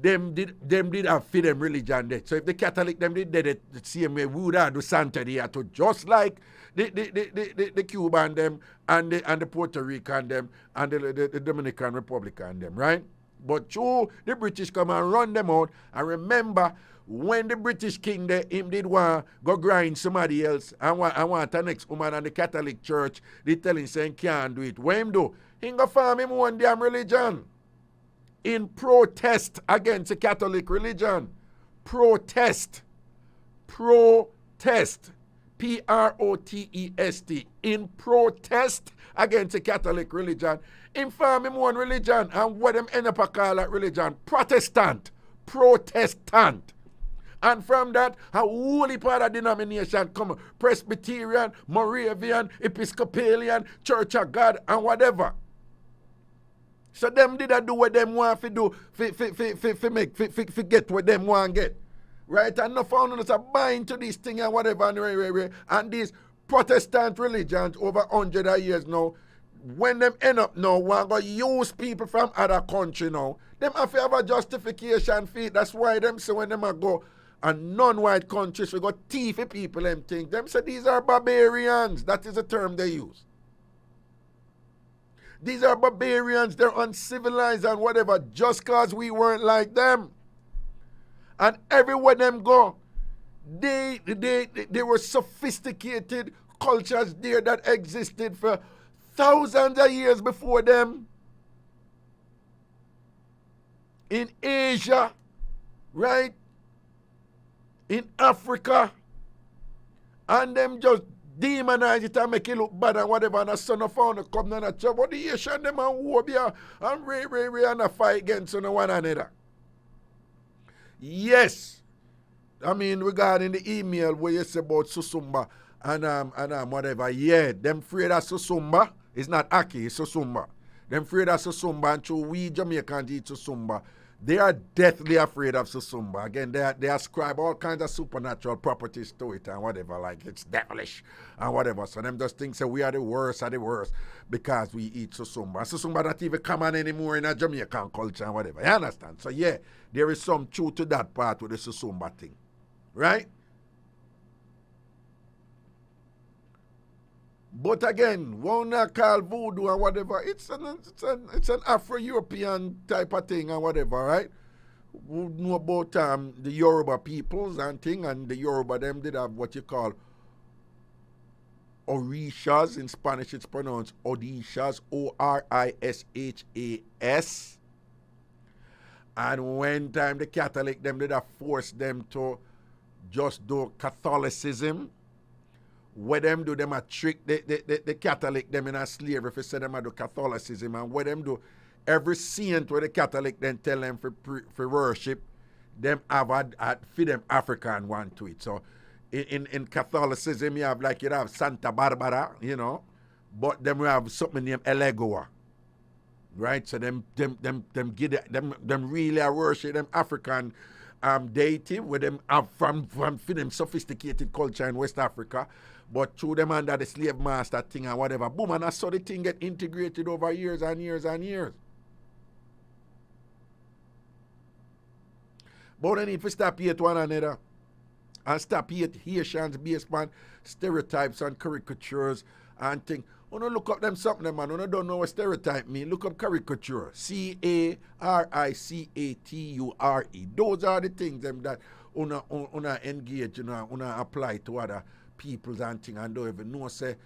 them did have for them religion there. So if the Catholic them did it the same way, we would have do Santeria too, just like the Cuban them and the Puerto Rican them and the Dominican Republic and them, right? But the British come and run them out. And remember, when the British king there, him did want go grind somebody else and want the next woman and the Catholic Church, they tell him saying can't do it. What him do? He go farm him one damn religion. In protest against the Catholic religion. Protest. P-R-O-T-E-S-T. In protest against the Catholic religion. In farm him one religion. And what them end up a call that religion? Protestant. And from that, a whole heap of denomination come. Presbyterian, Moravian, Episcopalian, Church of God, and whatever. So them did do what them want to do, for get what them want to get. Right? And no found us a bind to this thing and whatever. And these Protestant religions over 100 years now, when them end up now, want to use people from other country now, them have to have a justification for it. That's why them say when them go and non-white countries, we got thief people, them think. Them say these are barbarians. That is the term they use. These are barbarians, they're uncivilized and whatever, just because we weren't like them. And everywhere them go, they were sophisticated cultures there that existed for thousands of years before them. In Asia, right? In Africa, and them just demonize it and make it look bad and whatever, and a son of found to come down and chop. But the Asian them and Wobia and Ray and a fight against one another. Yes. I mean, regarding the email where you say about Susumba and whatever, yeah, them afraid of Susumba. It's not Aki, it's Susumba. Them afraid of Susumba, and through we Jamaicans eat Susumba. They are deathly afraid of Susumba. Again, they ascribe all kinds of supernatural properties to it and whatever, like it's devilish and whatever. So them just think, so we are the worst because we eat Susumba. And Susumba not even common anymore in a Jamaican culture and whatever. You understand? So yeah, there is some truth to that part with the Susumba thing. right? But again, one not call voodoo and whatever. It's an Afro-European type of thing and whatever, right? We know about the Yoruba peoples and thing, and the Yoruba them did have what you call Orishas. In Spanish it's pronounced Odishas, Orishas. And when time the Catholic them did have forced them to just do Catholicism. What them do, them a trick the Catholic them in a slavery if you say them a do Catholicism. And what them do, every saint where the Catholic then tell them for worship, them have a for them African one to it. So in Catholicism you have Santa Barbara, you know, but them we have something named Elegoa. Right? So them really worship them African deity where them have from for them sophisticated culture in West Africa. But through them under the slave master thing and whatever, boom, and I saw the thing get integrated over years and years and years. But then if we stop hate one another and stop hate Haitians based on stereotypes and caricatures and things, you don't look up them something, man. You don't know what stereotype mean. Look up caricature. Caricature. Those are the things them that una engage, una apply to other peoples and things, and don't even know, say,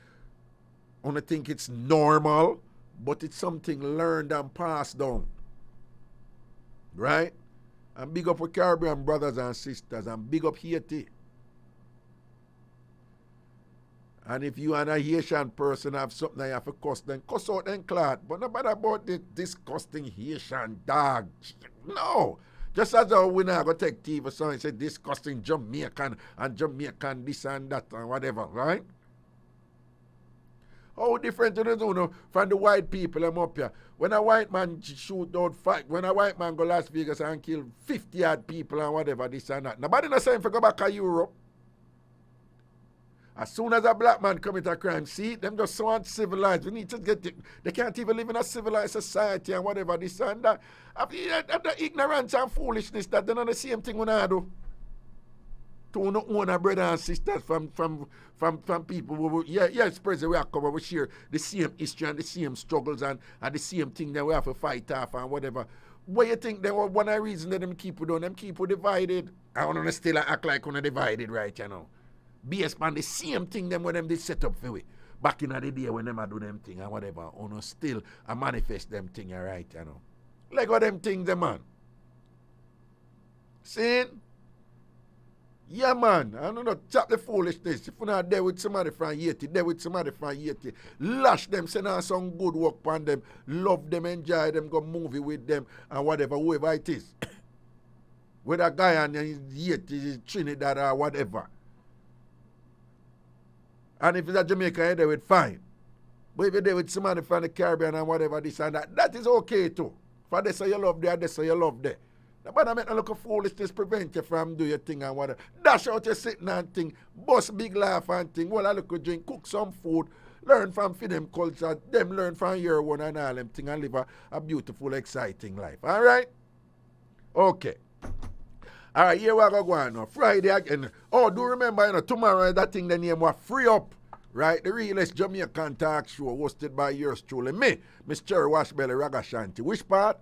I think it's normal, but it's something learned and passed down. Right? And big up for Caribbean brothers and sisters, and big up Haiti. And if you and a Haitian person have something that you have to cuss, then cuss out then clot. But not about this disgusting Haitian dog. No. Just as how we now go take TV song and say disgusting Jamaican and Jamaican this and that and whatever, right? How different it is, from the white people I'm up here. When a white man shoot out when a white man go Las Vegas and kill 50 odd people and whatever, this and that. Nobody not saying for go back to Europe. As soon as a black man commit a crime, see, them just so uncivilized. We need to get it. They can't even live in a civilized society and whatever, this and that. The ignorance and foolishness that they're not the same thing when I do. To own our brothers and sisters from people who, it's present we are covered, we share the same history and the same struggles and the same thing that we have to fight off and whatever. What you think they were one of the reasons that them keep doing, them keep divided. I want to still act like we're divided, right, you know. Based on the same thing them when them did set up for we. Back in the day when them do them thing and whatever, still I manifest them thing, right, you know. Like what them things, them man. See? Yeah, man. I don't know, chop the foolishness. If you're not there with somebody from Haiti, there with somebody from Haiti, lash them, send out some good work on them, love them, enjoy them, go movie with them, and whatever, whoever it is. With a guy and Haiti, Trinidad, or whatever. And if it's a Jamaica, you're there with fine. But if you're there with somebody from the Caribbean and whatever, this and that, that is okay too. For they say you love there, they say you love there. But I make a look of foolishness prevent you from do your thing and whatever. Dash out your sitting and thing, bust big laugh and thing, well, I look at drink, cook some food, learn from them culture, them learn from your one and all them thing and live a beautiful, exciting life. All right? Okay. All right, here we are going now. Friday again. Oh, do remember, tomorrow that thing the name was Free Up, right? The realest Jamaican talk show hosted by yours truly, me, Miss Cherry Washbelly Ragashanti. Which part?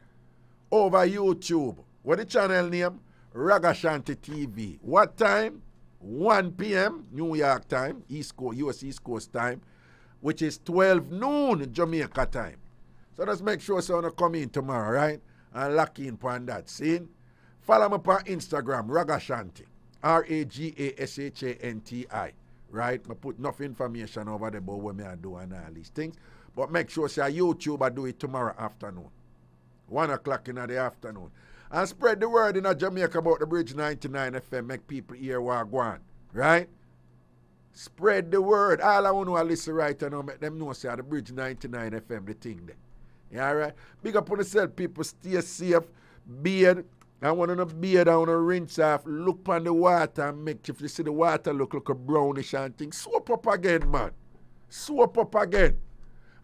Over YouTube. What the channel name? Ragashanti TV. What time? 1 p.m. New York time, East Coast, US East Coast time, which is 12 noon Jamaica time. So just make sure someone come in tomorrow, right? And lock in upon that. See? Follow me on Instagram, Ragashanti. Ragashanti. Right? I put enough information over there about what I do and all these things. But make sure say YouTube I do it tomorrow afternoon. 1 o'clock in the afternoon. And spread the word in Jamaica about the Bridge 99 FM. Make people hear what go on. Right? Spread the word. All I want to listen right now, make them know say the Bridge 99 FM, the thing there. Yeah, all right? Big up on yourself, people. Stay safe. Beard. I want to beard, I want to rinse off, look on the water and make, if you see the water look like a brownish and things, soap up again, man. Soap up again.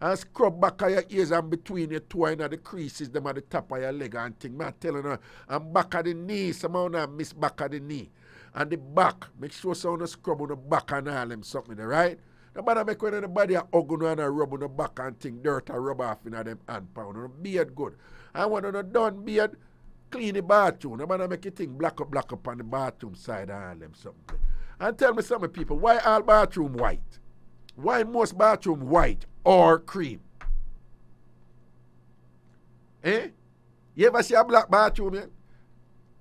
And scrub back of your ears and between your toe and the creases, them at the top of your leg and thing. Man, telling her, I'm back at the knee, somehow I miss back at the knee. And the back, make sure someone scrub on the back and all them something, right? Nobody make when anybody a hug on and a rub on the back and thing dirt and rub off in them hand pound. And beard good. And when on a done beard, clean the bathroom. Nobody make it thing black up on the bathroom side and all them something. And tell me some people, why all bathroom white? Why most bathroom white or cream? Eh? You ever see a black bathroom yet?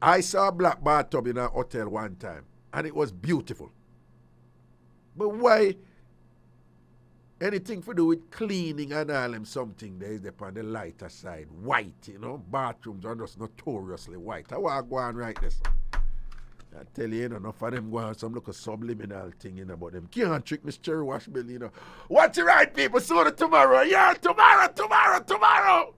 I saw a black bathtub in a hotel one time, and it was beautiful. But why anything to do with cleaning and all them something there is on the lighter side, white, you know? Bathrooms are just notoriously white. I want to go on right this. I tell you, enough of them go on some look subliminal thing, about them. Can't trick Miss Cherry Wash Bill, Watch it right, people. See you tomorrow. Yeah, tomorrow.